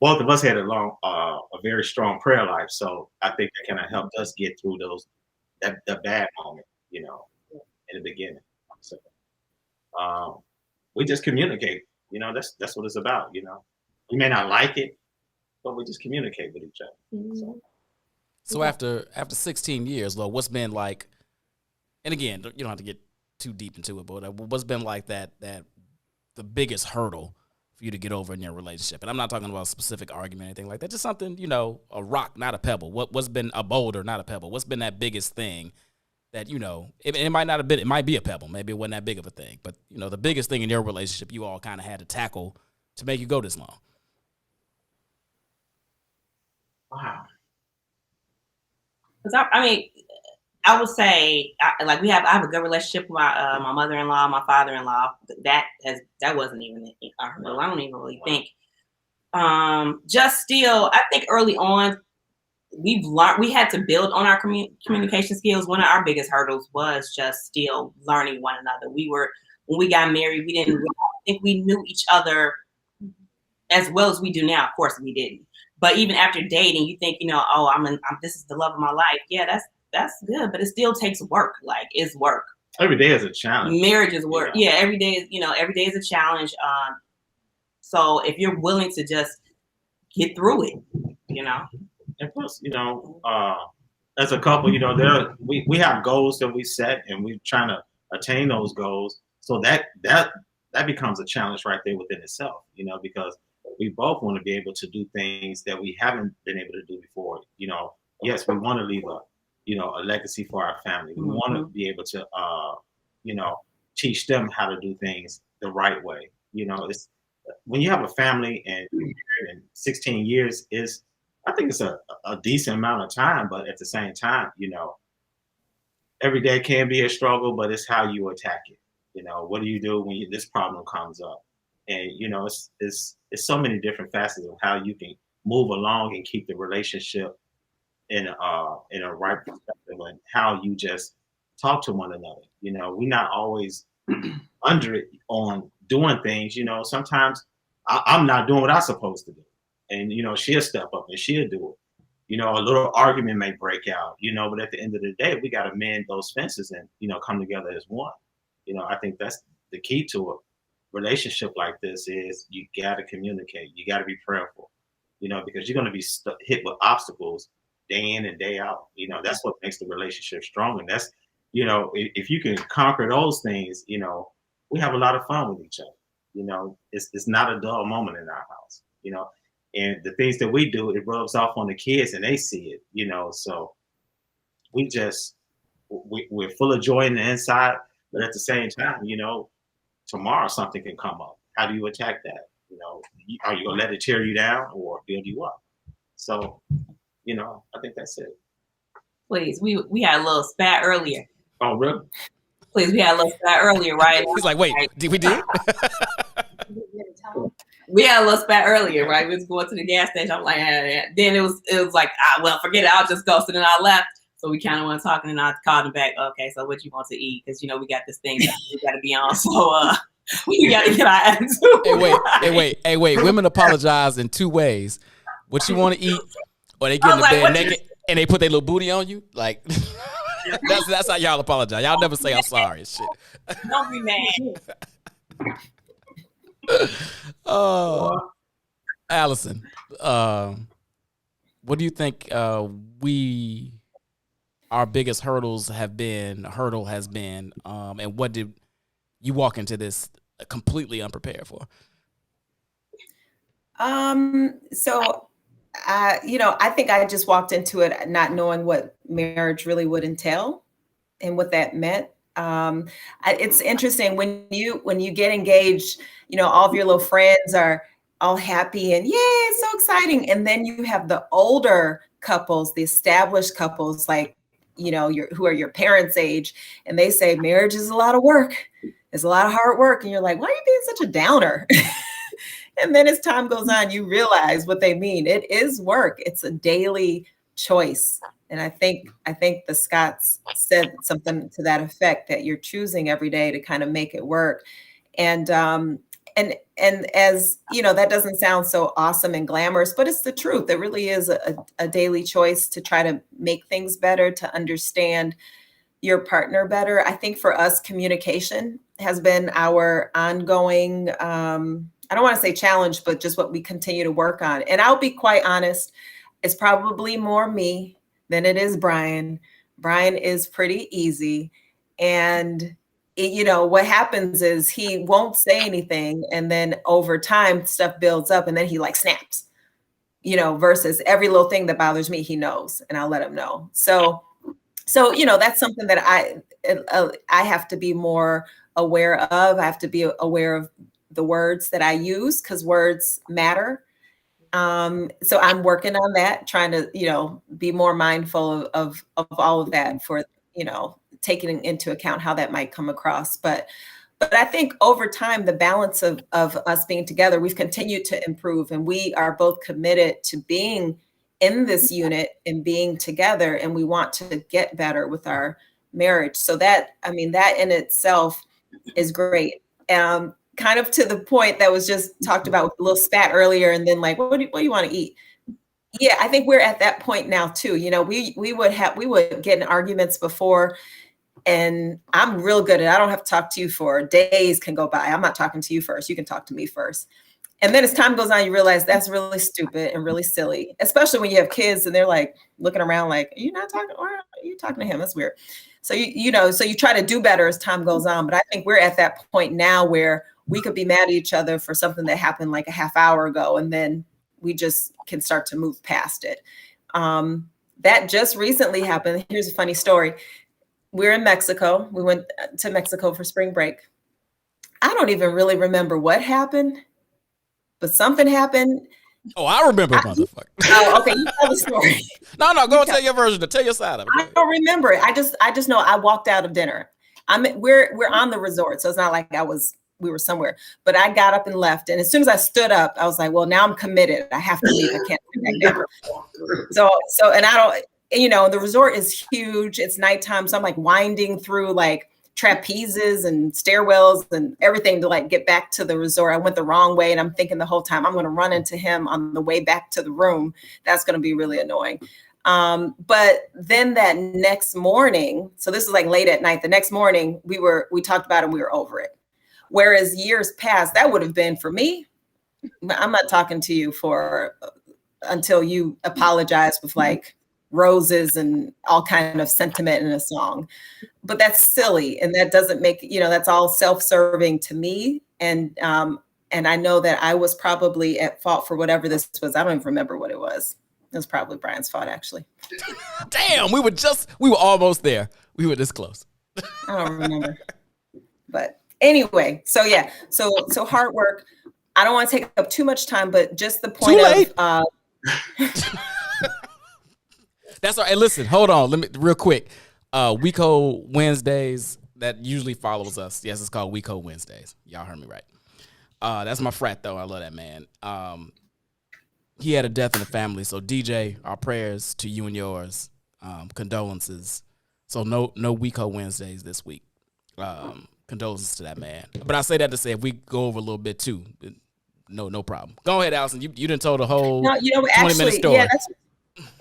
both of us had a very strong prayer life. So I think that kind of helped us get through the bad moment, you know, in the beginning. So we just communicate, you know, that's what it's about, you know. We may not like it, but we just communicate with each other. So after 16 years, Lo, what's been like, and again, you don't have to get too deep into it, but what's been like that the biggest hurdle for you to get over in your relationship? And I'm not talking about a specific argument or anything like that, just something, you know, a rock, not a pebble. What's been a boulder, not a pebble? What's been that biggest thing that, you know, it might not have been, it might be a pebble, maybe it wasn't that big of a thing, but, you know, the biggest thing in your relationship you all kind of had to tackle to make you go this long? Wow. Because I mean, I would say I have a good relationship with my mother-in-law, my father-in-law. That wasn't even a hurdle. I don't even really think. Just still, I think early on we had to build on our communication skills. One of our biggest hurdles was just still learning one another. When we got married, I don't think we knew each other as well as we do now. Of course, we didn't. But even after dating, you think, you know, oh, this is the love of my life. Yeah, that's good, but it still takes work. Like, it's work. Every day is a challenge. Marriage is work. Yeah, every day is a challenge. So if you're willing to just get through it, you know. And plus, you know, as a couple, you know, we have goals that we set, and we're trying to attain those goals. So that becomes a challenge right there within itself, you know, because we both want to be able to do things that we haven't been able to do before. You know, yes, we want to leave a legacy for our family. We want to be able to, you know, teach them how to do things the right way. You know, it's when you have a family and 16 years I think it's a decent amount of time, but at the same time, you know, every day can be a struggle, but it's how you attack it. You know, what do you do when this problem comes up? And, you know, it's so many different facets of how you can move along and keep the relationship in a right perspective, and how you just talk to one another. You know, we're not always under it on doing things. You know, sometimes I'm not doing what I'm supposed to do, and, you know, she'll step up and she'll do it. You know, a little argument may break out, you know, but at the end of the day, we got to mend those fences and, you know, come together as one. You know, I think that's the key to a relationship like this is you got to communicate. You got to be prayerful, you know, because you're going to be hit with obstacles day in and day out. You know, that's what makes the relationship strong. And that's, you know, if you can conquer those things, you know, we have a lot of fun with each other. You know, it's not a dull moment in our house, you know, and the things that we do, it rubs off on the kids and they see it, you know, so we're full of joy in the inside, but at the same time, you know, tomorrow something can come up. How do you attack that? You know, are you going to let it tear you down or build you up? So, you know, I think that's it. Please, we had a little spat earlier. Oh, really? Please, we had a little spat earlier, right? He's like, wait, did we do? We had a little spat earlier, right? We was going to the gas station. I'm like, then it was like, well, forget it. I'll just go. So then I left. So we kind of went talking, and I called him back. Okay, so what you want to eat? Because, you know, we got this thing that we got to be on. So we got to get our attitude. Hey, wait. Women apologize in two ways. What you want to eat, or they get in the bed naked and they put their little booty on you. Like, that's how y'all apologize. Y'all never say I'm sorry and shit. Don't be mad. Allison, what do you think our biggest hurdle has been, and what did you walk into this completely unprepared for? So, you know, I think I just walked into it not knowing what marriage really would entail and what that meant. It's interesting when you get engaged, you know, all of your little friends are all happy and yay, it's so exciting. And then you have the older couples, the established couples, like, you know, who are your parents' age, and they say marriage is a lot of work. It's a lot of hard work. And you're like, why are you being such a downer? And then as time goes on, you realize what they mean. It is work. It's a daily choice And I think the Scotts said something to that effect, that you're choosing every day to kind of make it work. And as you know, that doesn't sound so awesome and glamorous, but it's the truth. It really is a daily choice to try to make things better, to understand your partner better. I think for us, communication has been our ongoing, I don't want to say challenge, but just what we continue to work on. And I'll be quite honest, it's probably more me than it is Brian. Brian is pretty easy. And you know, what happens is he won't say anything. And then over time, stuff builds up and then he like snaps, you know, versus every little thing that bothers me, he knows, and I'll let him know. So, you know, that's something that I have to be more aware of. I have to be aware of the words that I use, because words matter. So I'm working on that, trying to, you know, be more mindful of all of that, for, you know, taking into account how that might come across. But I think over time, the balance of us being together, we've continued to improve, and we are both committed to being in this unit and being together, and we want to get better with our marriage. So that, I mean, that in itself is great. Kind of to the point that was just talked about with a little spat earlier, and then like, what do you want to eat? Yeah, I think we're at that point now too. You know, we would get in arguments before, and I'm real good at, I don't have to talk to you for days can go by. I'm not talking to you first. You can talk to me first. And then as time goes on, you realize that's really stupid and really silly, especially when you have kids and they're like looking around like, are you not talking, or are you talking to him? That's weird. So you know, so you try to do better as time goes on. But I think we're at that point now where we could be mad at each other for something that happened like a half hour ago, and then we just can start to move past it. That just recently happened. Here's a funny story. We're in Mexico. We went to Mexico for spring break. I don't even really remember what happened, but something happened. Oh, I remember, motherfucker. Oh, okay. You tell the story. No, go and tell your version. Tell your side of it. I don't remember it. I just know I walked out of dinner. We're on the resort, so it's not like we were somewhere. But I got up and left, and as soon as I stood up, I was like, "Well, now I'm committed. I have to leave. I can't come back down." So, and I don't. You know, the resort is huge. It's nighttime, so I'm like winding through like trapezes and stairwells and everything to like get back to the resort. I went the wrong way, and I'm thinking the whole time I'm going to run into him on the way back to the room. That's going to be really annoying. But then that next morning, so this is like late at night, the next morning we talked about it and we were over it. Whereas years past, that would have been for me, I'm not talking to you until you apologize with like roses and all kind of sentiment in a song. But that's silly. And that doesn't make, you know, that's all self-serving to me. And I know that I was probably at fault for whatever this was. I don't even remember what it was. It was probably Brian's fault, actually. Damn, we were almost there. We were this close. I don't remember. But anyway, so yeah, so hard work. I don't want to take up too much time, but just the point of that's all right. Listen, hold on. Let me real quick. WeCo Wednesdays, that usually follows us. Yes, it's called WeCo Wednesdays. Y'all heard me right. That's my frat though. I love that man. He had a death in the family. So DJ, our prayers to you and yours. Condolences. So no WeCo Wednesdays this week. Condolences to that man. But I say that to say if we go over a little bit too, no problem. Go ahead, Allison. You didn't tell the whole 20-minute story. Yeah,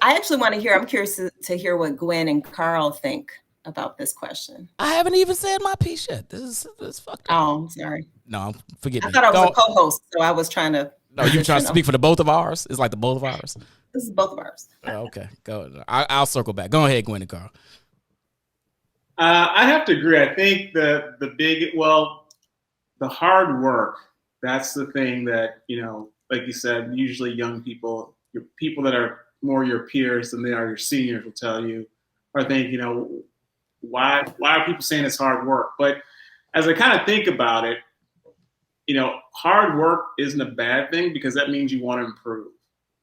I actually want to hear. I'm curious to hear what Gwen and Carl think about this question. I haven't even said my piece yet. This is fucked up. Oh, I'm sorry. No, forget me. I thought I was a co-host, so I was trying to. No, you trying to speak for the both of ours? It's like the both of ours. This is both of ours. Oh, okay, go. I'll circle back. Go ahead, Gwen and Carl. I have to agree. I think the hard work. That's the thing that, you know, like you said, usually young people, people that are more your peers than they are your seniors will tell you, or think, you know, why are people saying it's hard work? But as I kind of think about it, you know, hard work isn't a bad thing, because that means you want to improve.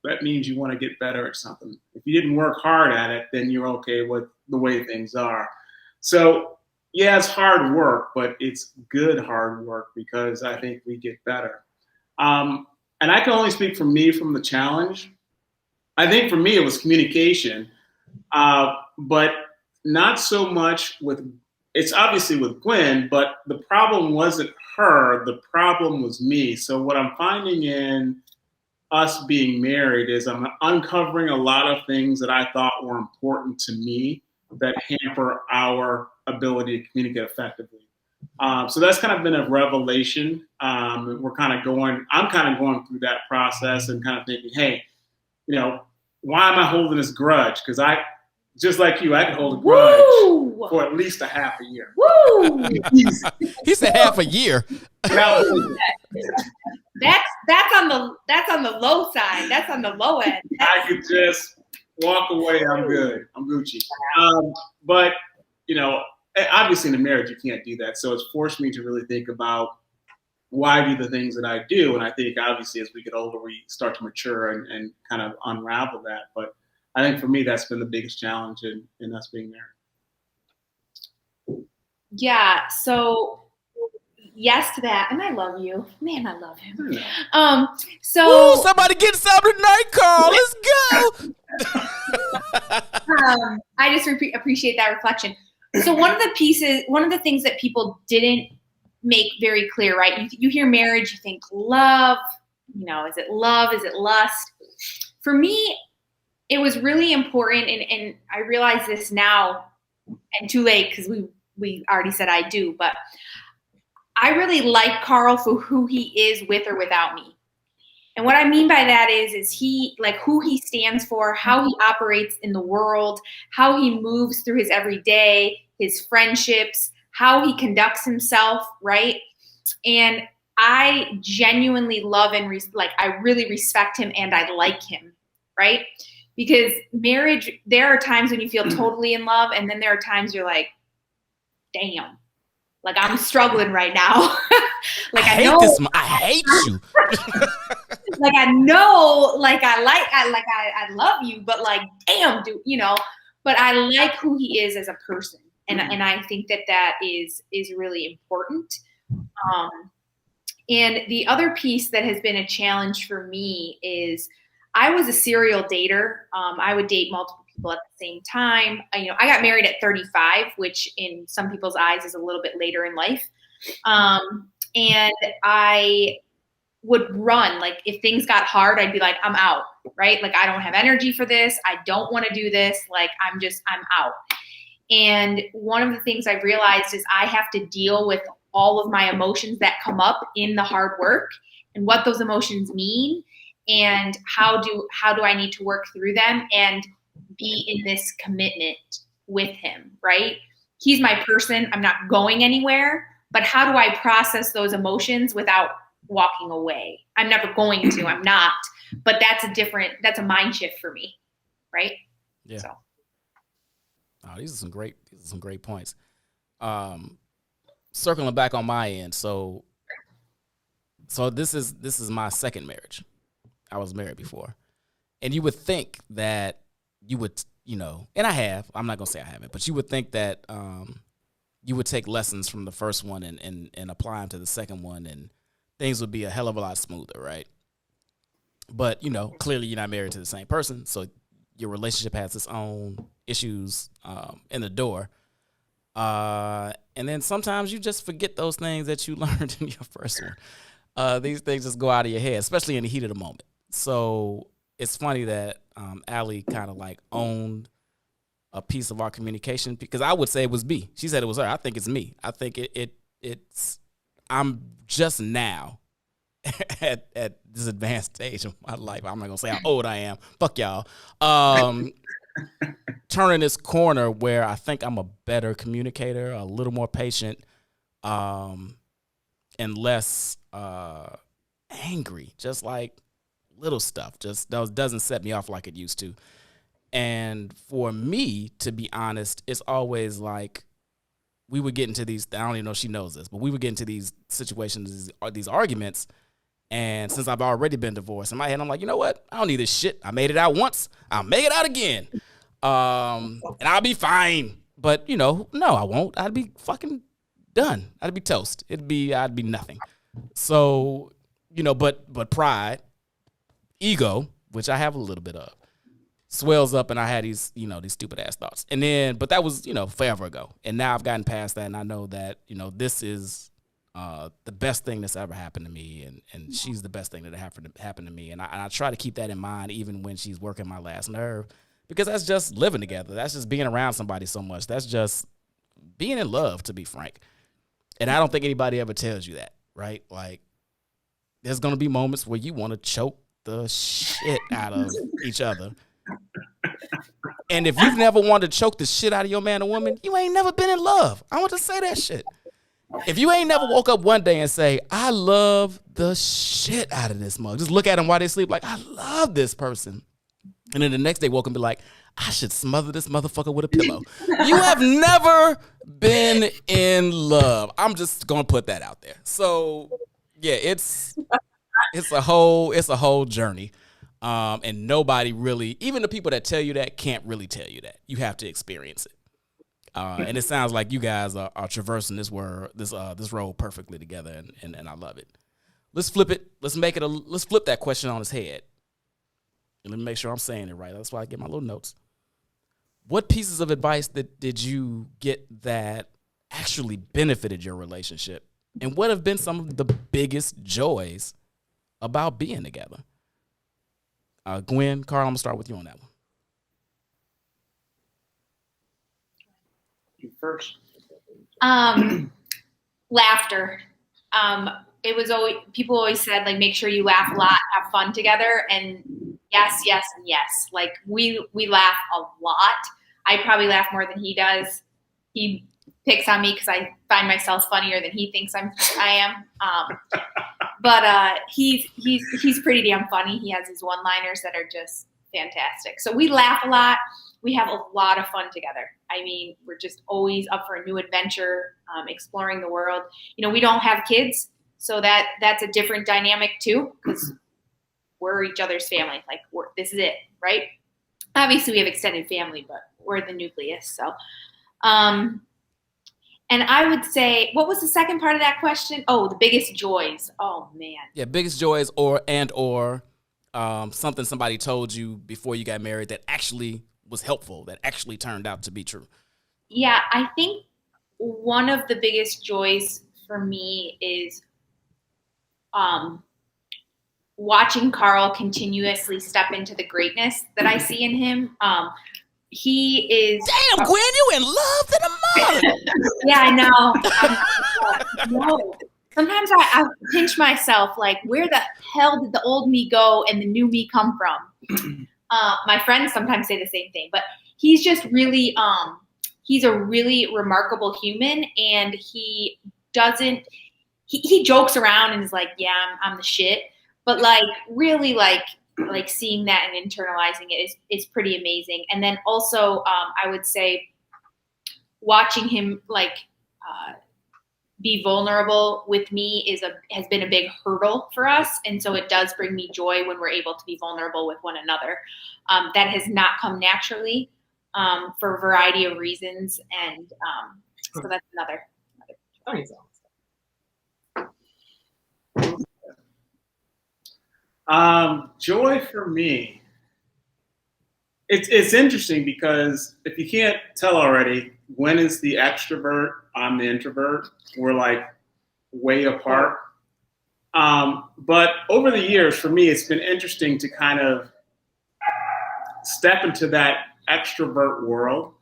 That means you want to get better at something. If you didn't work hard at it, then you're okay with the way things are. So yeah, it's hard work, but it's good hard work, because I think we get better. And I can only speak for me from the challenge. I think for me, it was communication. But not so much with, it's obviously with Gwen, but the problem wasn't her, the problem was me. So what I'm finding in us being married is I'm uncovering a lot of things that I thought were important to me that hamper our ability to communicate effectively. So that's kind of been a revelation. I'm kind of going through that process and kind of thinking, hey, why am I holding this grudge? Because just like you, I can hold a grudge for at least a half a year. Woo! He said half a year. Now, That's on the low side. That's on the low end. I could just walk away. I'm good. I'm Gucci. But obviously in a marriage you can't do that. So it's forced me to really think about why I do the things that I do. And I think obviously as we get older, we start to mature and kind of unravel that. But I think for me, that's been the biggest challenge in us being married. Yeah. So yes to that. And I love you. Man, I love him. Ooh, somebody get some tonight, Carl. Let's go. I just appreciate that reflection. So one of the things that people didn't make very clear, right? You hear marriage, you think love, is it love? Is it lust? For me, it was really important. And I realize this now and too late because we already said I do, but I really like Carl for who he is with or without me. And what I mean by that is he, like, who he stands for, how he operates in the world, how he moves through his everyday, his friendships, how he conducts himself, right? And I genuinely love and I really respect him and I like him, right? Because marriage, there are times when you feel totally in love, and then there are times you're like, damn, like I'm struggling right now. Like I know this. I hate you. Like I know, like I love you, but like, damn, dude, But I like who he is as a person, and I think that is really important. And the other piece that has been a challenge for me is I was a serial dater. I would date multiple people at the same time. I got married at 35, which in some people's eyes is a little bit later in life. And I would run. Like if things got hard, I'd be like, I'm out, right? Like I don't have energy for this. I don't want to do this. Like I'm out. And one of the things I realized is I have to deal with all of my emotions that come up in the hard work and what those emotions mean and how do I need to work through them and be in this commitment with him, right? He's my person. I'm not going anywhere, but how do I process those emotions without walking away? I'm never going to, I'm not, but that's a mind shift for me. Right. Yeah. So. Oh, these are some great points. Circling back on my end. So this is my second marriage. I was married before. And you would think that you would, and I have, I'm not going to say I haven't, but you would think that you would take lessons from the first one and apply them to the second one and things would be a hell of a lot smoother, right? But, clearly you're not married to the same person. So your relationship has its own issues in the door. And then sometimes you just forget those things that you learned in your first one. These things just go out of your head, especially in the heat of the moment. So it's funny that Allie kind of like owned a piece of our communication because I would say it was me. She said it was her. I think it's me. I think it's I'm just now at this advanced stage of my life. I'm not gonna say how old I am. Fuck y'all. Turning this corner where I think I'm a better communicator, a little more patient, and less angry. Just like little stuff. Just doesn't set me off like it used to. And for me, to be honest, it's always like we would get into these. I don't even know if she knows this, but we would get into these situations, these arguments. And since I've already been divorced, in my head, I'm like, you know what? I don't need this shit. I made it out once. I'll make it out again. And I'll be fine. But, no, I won't. I'd be fucking done. I'd be toast. I'd be nothing. So, but pride, ego, which I have a little bit of, swells up and I had these, you know, these stupid ass thoughts. And then, but that was, you know, forever ago. And now I've gotten past that and I know that, you know, this is the best thing that's ever happened to me. And she's the best thing that happened to me. And I try to keep that in mind even when she's working my last nerve, because that's just living together. That's just being around somebody so much. That's just being in love, to be frank. And I don't think anybody ever tells you that, right? Like, there's going to be moments where you want to choke the shit out of each other. And if you've never wanted to choke the shit out of your man or woman, you ain't never been in love. I want to say that shit. If you ain't never woke up one day and say, I love the shit out of this mug, just look at them while they sleep like, I love this person. And then the next day woke up and be like, I should smother this motherfucker with a pillow. You have never been in love. I'm just going to put that out there. So yeah, it's a whole journey. And nobody really, even the people that tell you that, can't really tell you that. You have to experience it. And it sounds like you guys are traversing this road perfectly together, and I love it. Let's flip it. Let's flip that question on its head. And let me make sure I'm saying it right. That's why I get my little notes. What pieces of advice did you get that actually benefited your relationship? And what have been some of the biggest joys about being together? Gwen, Carl, I'm going to start with you on that one. You first. Laughter. It was always, people always said, like, make sure you laugh a lot, have fun together. And yes, and yes. Like, we laugh a lot. I probably laugh more than he does. He picks on me because I find myself funnier than he thinks I am. But he's pretty damn funny. He has his one-liners that are just fantastic. So we laugh a lot. We have a lot of fun together. I mean, we're just always up for a new adventure, exploring the world. You know, we don't have kids, so that's a different dynamic too, because we're each other's family. Like, this is it, right? Obviously, we have extended family, but we're the nucleus. So, and I would say, what was the second part of that question? Oh, the biggest joys. Oh man. Yeah, biggest joys or something somebody told you before you got married that actually was helpful, that actually turned out to be true. Yeah, I think one of the biggest joys for me is watching Carl continuously step into the greatness that I see in him. He is. Damn, Gwen, you in love to the mother. Yeah, I know. No. Sometimes I pinch myself, like, where the hell did the old me go and the new me come from? My friends sometimes say the same thing, but he's just really, he's a really remarkable human, and he doesn't, he jokes around and is like, yeah, I'm the shit. But like, really like seeing that and internalizing it is pretty amazing. And then also, I would say watching him be vulnerable with me has been a big hurdle for us. And so it does bring me joy when we're able to be vulnerable with one another. That has not come naturally for a variety of reasons. And so that's another. Joy for me. It's interesting because if you can't tell already, Gwen is the extrovert, I'm the introvert. We're like way apart. But over the years, for me, it's been interesting to kind of step into that extrovert world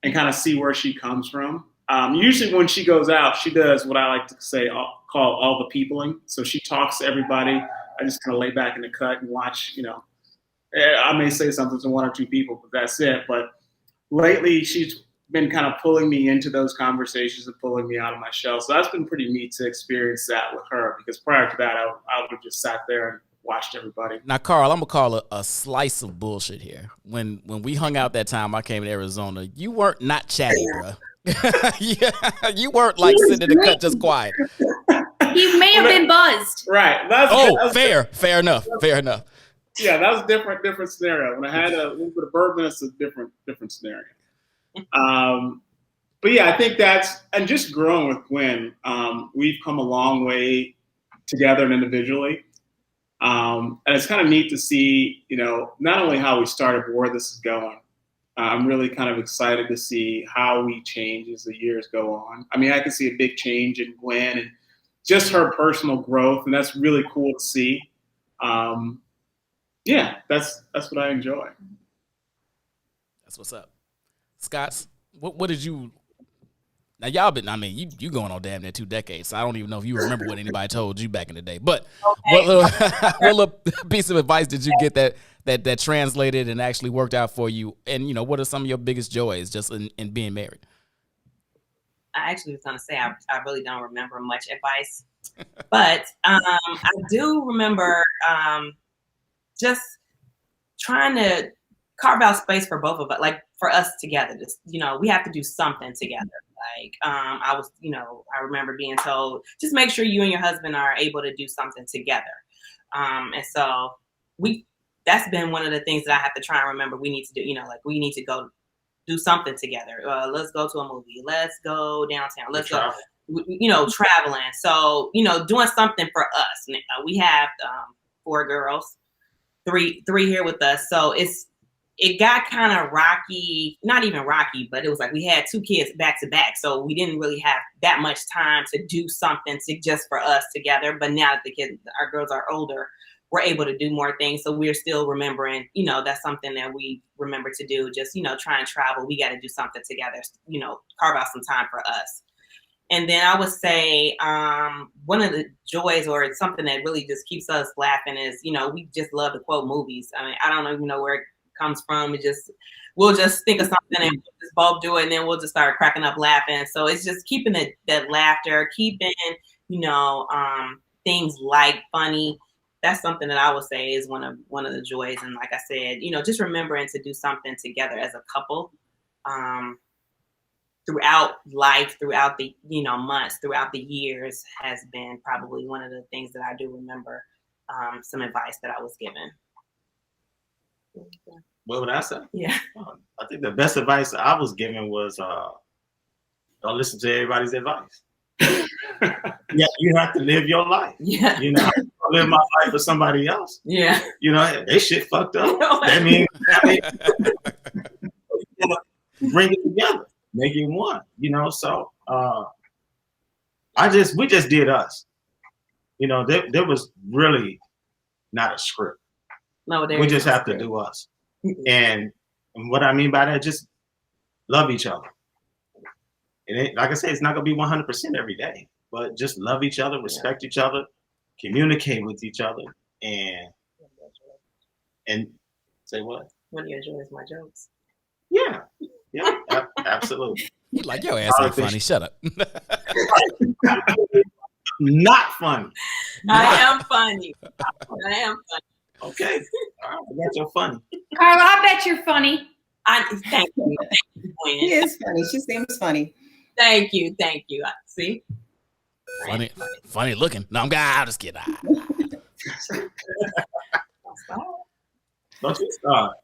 and kind of see where she comes from. Usually when she goes out, she does what I like to say, call all the peopling. So she talks to everybody. I just kind of lay back in the cut and watch, you know. I may say something to one or two people, but that's it. But lately, she's been kind of pulling me into those conversations and pulling me out of my shell. So that's been pretty neat to experience that with her, because prior to that, I would have just sat there and watched everybody. Now, Carl, I'm going to call a slice of bullshit here. When we hung out that time I came to Arizona, you weren't not chatty, bro. Yeah, you weren't like sitting in the cut just quiet. He may have been buzzed. Right. Fair enough. Yeah, that was a different scenario. When I had a little bit of bourbon, it's a different scenario. But yeah, I think and just growing with Gwen, we've come a long way together and individually. And it's kind of neat to see, not only how we started, but where this is going. I'm really kind of excited to see how we change as the years go on. I mean, I can see a big change in Gwen and just her personal growth, and that's really cool to see. Yeah, that's what I enjoy. That's what's up. Scotts, what did you? Now y'all been, I mean, you going on damn near 2 decades, so I don't even know if you remember what anybody told you back in the day. But what little piece of advice did you get that translated and actually worked out for you? And what are some of your biggest joys just in being married? I actually was gonna say I really don't remember much advice, but I do remember just trying to carve out space for both of us, like for us together. Just we have to do something together. Like I remember being told, just make sure you and your husband are able to do something together. And so that's been one of the things that I have to try and remember. We need to do, like we need to go do something together. Let's go to a movie. Let's go downtown. Let's go, traveling. So, doing something for us. We have 4 girls, three here with us. So it got kind of rocky, not even rocky, but it was like we had 2 kids back to back. So we didn't really have that much time to do something just for us together. But now that our girls are older, we're able to do more things. So we're still remembering, that's something that we remember to do. Just, try and travel. We got to do something together, carve out some time for us. And then I would say one of the joys or something that really just keeps us laughing is, we just love to quote movies. I mean, I don't even know where it comes from. We'll just think of something and we'll just both do it, and then we'll just start cracking up laughing. So it's just keeping that laughter, keeping, things light, funny. That's something that I would say is one of the joys. And like I said, just remembering to do something together as a couple throughout life, throughout the, months, throughout the years has been probably one of the things that I do remember, some advice that I was given. What would I say? Yeah. I think the best advice I was given was don't listen to everybody's advice. Yeah, you have to live your life. Yeah. I live my life for somebody else. Yeah. They shit fucked up. That means bring it together, make it one. So we just did us. There was really not a script. No, we just have to do us. And what I mean by that, just love each other. And like I said, it's not going to be 100% every day, but just love each other, respect each other, communicate with each other, and say what? One of your joys, my jokes. Yeah, absolutely. You like your ass ain't funny. Shut up. Not funny. I am funny. I am funny. Okay. All right, I got your funny. Carla, I bet you're funny. Thank you. She is funny. She seems funny. Thank you. See? Funny looking. No, I'm just kidding. Don't you start.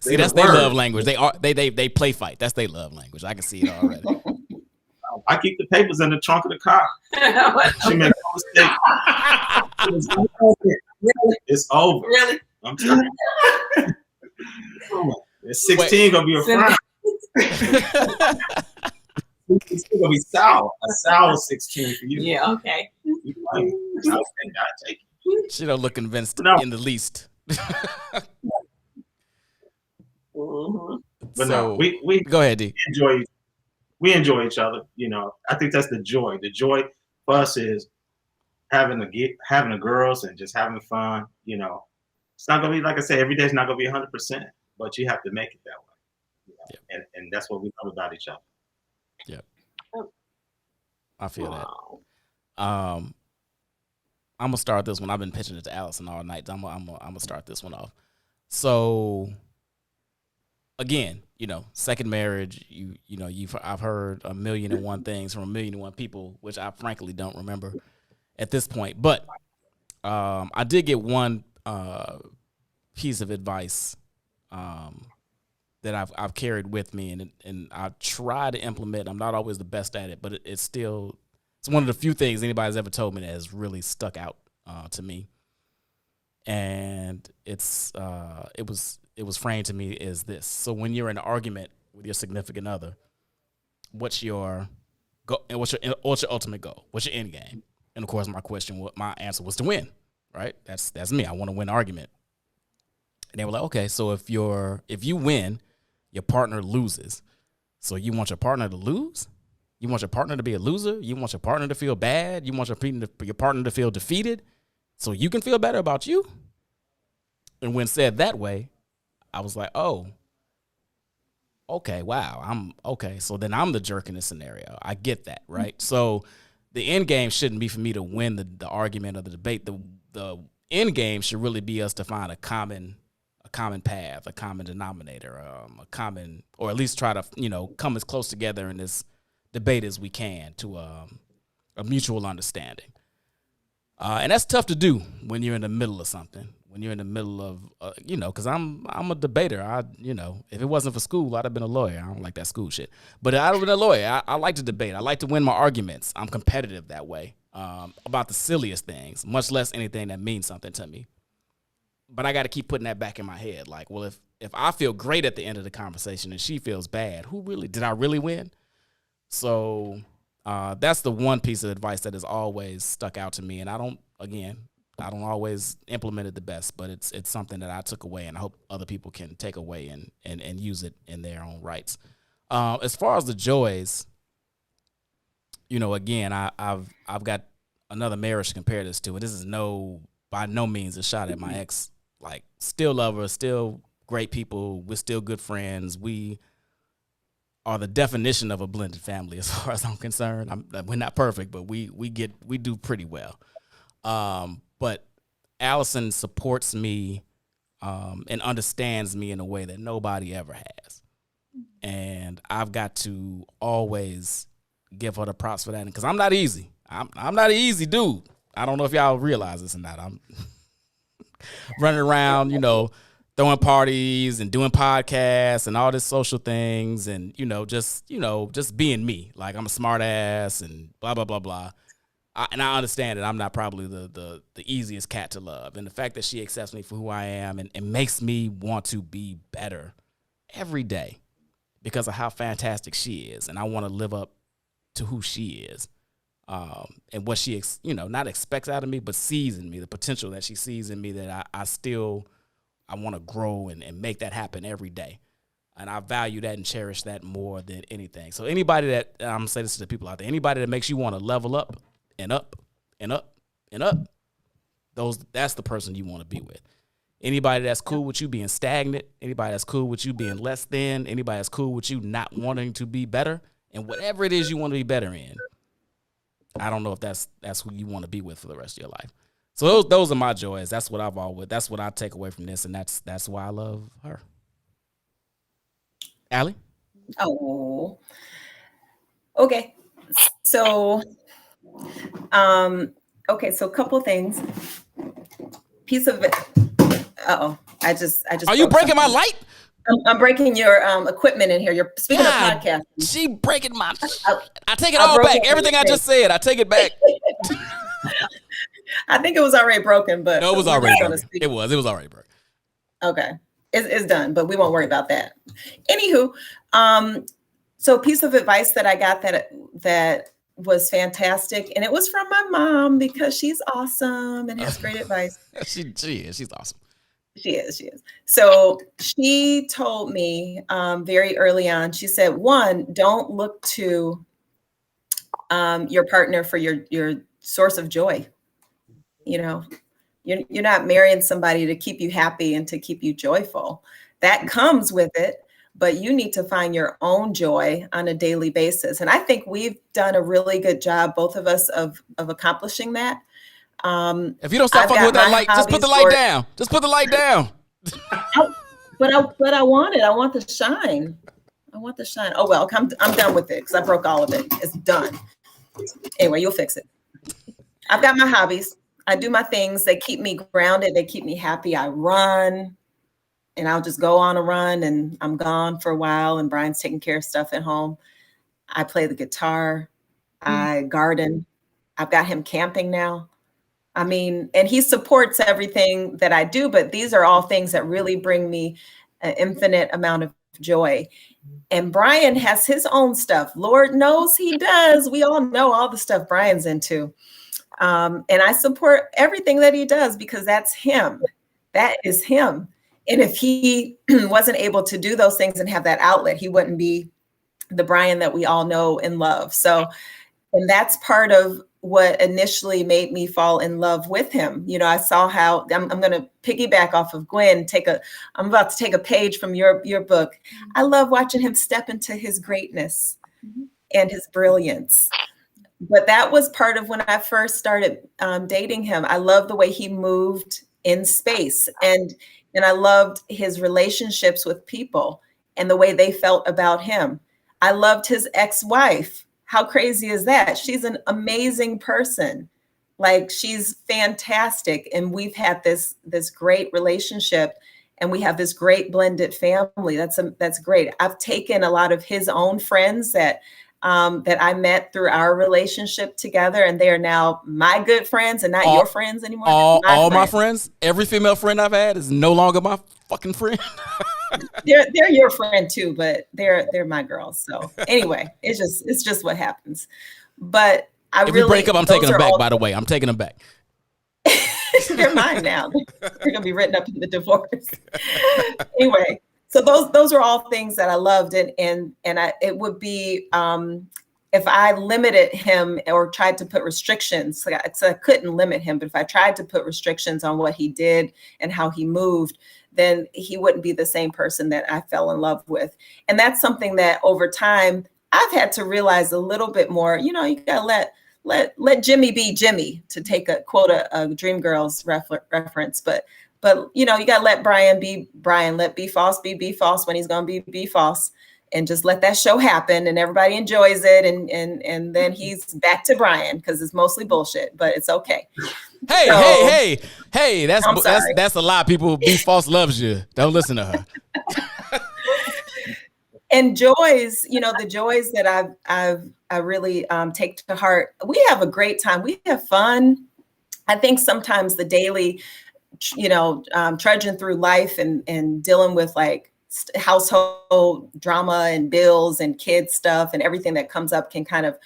See, that's their love language. They play fight. That's their love language. I can see it already. I keep the papers in the trunk of the car. She made a mistake. It's over. Really? I'm telling you. It's 16 gonna be a fry. It's gonna be sour. A sour 16 for you. Yeah. Okay. I'll take it. She don't look convinced in the least. Mm-hmm. But so, no, we go ahead, D. We enjoy each other. I think that's the joy. The joy for us is having the girls and just having fun. It's not gonna be, like I said, every day is not gonna be 100%, but you have to make it that way. Yep. And that's what we love about each other. Yep. I feel that. I'm gonna start this one. I've been pitching it to Allison all night. I'm gonna start this one off. So again, second marriage. I've heard 1,000,001 things from 1,000,001 people, which I frankly don't remember at this point. But I did get one piece of advice that I've carried with me, and I try to implement. I'm not always the best at it, but it still It's one of the few things anybody's ever told me that has really stuck out to me. And it was framed to me as this. So when you're in an argument with your significant other, what's your what's your ultimate goal? What's your end game? And of course, my answer was to win. Right? That's me. I want to win an argument. And they were like, okay, so if you win, your partner loses. So you want your partner to lose? You want your partner to be a loser? You want your partner to feel bad? You want your partner to feel defeated so you can feel better about you? And when said that way, I was like, oh, okay, wow, so then I'm the jerk in this scenario. I get that, right? So the end game shouldn't be for me to win the argument or the debate. The end game should really be us to find a common path, a common denominator, or at least try to, come as close together in this debate as we can to a mutual understanding. And that's tough to do when you're in the middle of something. When you're in the middle of, because I'm a debater. If it wasn't for school, I'd have been a lawyer. I don't like that school shit. But I'd have been a lawyer. I like to debate. I like to win my arguments. I'm competitive that way about the silliest things, much less anything that means something to me. But I got to keep putting that back in my head. Like, well, if I feel great at the end of the conversation and she feels bad, did I really win? So that's the one piece of advice that has always stuck out to me. And I don't always implement it the best, but it's something that I took away, and I hope other people can take away and use it in their own rights. As far as the joys, again, I've got another marriage to compare this to, and this is by no means a shot at my ex. Like, still love her, still great people, we're still good friends. We are the definition of a blended family as far as I'm concerned. We're not perfect, but we do pretty well. But Allison supports me and understands me in a way that nobody ever has. And I've got to always give her the props for that, because I'm not easy. I'm not an easy dude. I don't know if y'all realize this or not. I'm running around, throwing parties and doing podcasts and all this social things, and just being me. Like, I'm a smart ass and blah blah blah blah. And I understand that I'm not probably the easiest cat to love, and the fact that she accepts me for who I am and makes me want to be better every day because of how fantastic she is, and I want to live up to who she is. And what she, not expects out of me, but sees in me, the potential that she sees in me, that I want to grow and make that happen every day. And I value that and cherish that more than anything. So anybody that, I'm going to say this to the people out there, anybody that makes you want to level up and up and up and up, that's the person you want to be with. Anybody that's cool with you being stagnant, anybody that's cool with you being less than, anybody that's cool with you not wanting to be better, and whatever it is you want to be better in, I don't know if that's who you want to be with for the rest of your life. So those are my joys. That's what that's what I take away from this, and that's why I love her. Allie? Oh, okay. So, so a couple things. Piece of it. I just. Are you breaking my light? I'm breaking your equipment in here. You're speaking of podcasting. She breaking my. I take it all back. Everything I just said, I take it back. I think it was already broken, but no, it was already broken. It was already broken. Okay, it's done, but we won't worry about that. Anywho, so a piece of advice that I got that was fantastic, and it was from my mom, because she's awesome and has great advice. She is. She's awesome. She is. So she told me very early on, she said, one, don't look to your partner for your source of joy. You're not marrying somebody to keep you happy and to keep you joyful. That comes with it, but you need to find your own joy on a daily basis. And I think we've done a really good job, both of us, of accomplishing that. If you don't stop fucking with that light, just put the light down. Just put the light down. But I want the shine. Oh, well, I'm done with it because I broke all of it. It's done. Anyway, you'll fix it. I've got my hobbies. I do my things. They keep me grounded. They keep me happy. I run, and I'll just go on a run, and I'm gone for a while, and Brian's taking care of stuff at home. I play the guitar. I garden. I've got him camping now. I mean, and he supports everything that I do, but these are all things that really bring me an infinite amount of joy. And Brian has his own stuff. Lord knows he does. We all know all the stuff Brian's into. And I support everything that he does because that's him. That is him. And if he wasn't able to do those things and have that outlet, he wouldn't be the Brian that we all know and love. So, and that's part of what initially made me fall in love with him. You know, I saw how I'm going to piggyback off of Gwen. I'm about to take a page from your book. I love watching him step into his greatness and his brilliance. But that was part of when I first started dating him. I love the way he moved in space, and I loved his relationships with people and the way they felt about him. I loved his ex-wife. How crazy is that? She's an amazing person. Like, she's fantastic. And we've had this great relationship, and we have this great blended family. That's great. I've taken a lot of his own friends that I met through our relationship together, and they are now my good friends and not your friends anymore. My friends, every female friend I've had is no longer my fucking friend. they're your friend too, but they're my girls. So anyway, it's just what happens. But if we break up, I'm taking them back. By the way, I'm taking them back. They're mine now. They're gonna be written up in the divorce. Anyway. So those are all things that I loved, and it would be if I limited him or tried to put restrictions. So I couldn't limit him, but if I tried to put restrictions on what he did and how he moved, then he wouldn't be the same person that I fell in love with. And that's something that over time I've had to realize a little bit more. You know, you gotta let Jimmy be Jimmy, to take a Dreamgirls reference, but you know, you gotta let Brian be Brian. Let B False be B False when he's gonna be B False, and just let that show happen, and everybody enjoys it, and then he's back to Brian because it's mostly bullshit, but it's okay. Hey! That's a lie. People, B False loves you. Don't listen to her. And joys, you know, the joys that I really take to heart. We have a great time. We have fun. I think sometimes the daily, you know, trudging through life and dealing with like household drama and bills and kids stuff and everything that comes up can kind of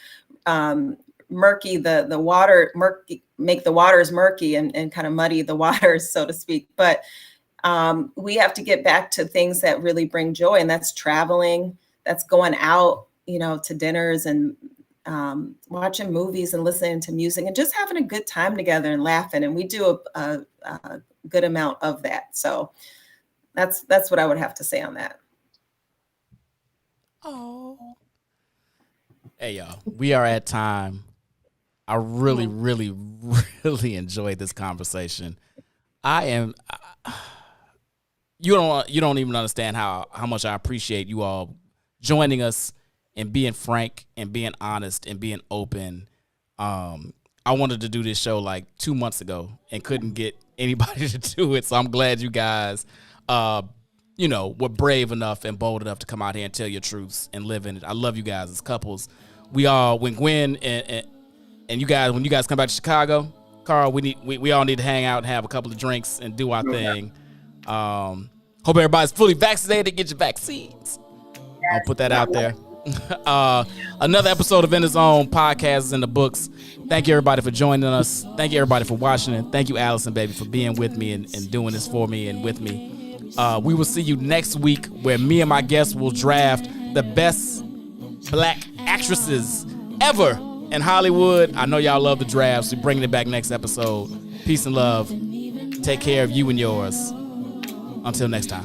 make the waters murky and kind of muddy the waters, so to speak. But we have to get back to things that really bring joy, and that's traveling, that's going out, you know, to dinners and watching movies and listening to music and just having a good time together and laughing. And we do a good amount of that. So that's what I would have to say on that. Oh, hey y'all, we are at time. I really, really, really enjoyed this conversation. You don't even understand how much I appreciate you all joining us and being frank and being honest and being open. I wanted to do this show like 2 months ago and couldn't get anybody to do it. So I'm glad you guys, were brave enough and bold enough to come out here and tell your truths and live in it. I love you guys as couples. When Gwen and you guys, when you guys come back to Chicago, Carl, we all need to hang out and have a couple of drinks and do our thing. Hope everybody's fully vaccinated. Get your vaccines. I'll put that out there. Another episode of In the Zone podcast is in the books. Thank you everybody for joining us. Thank you everybody for watching, and thank you Allison baby for being with me and doing this for me and with me. We will see you next week where me and my guests will draft the best black actresses ever in Hollywood. I know y'all love the drafts. We're bringing it back next episode. Peace and love. Take care of you and yours. Until next time.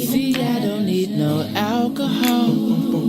See, I don't need no alcohol.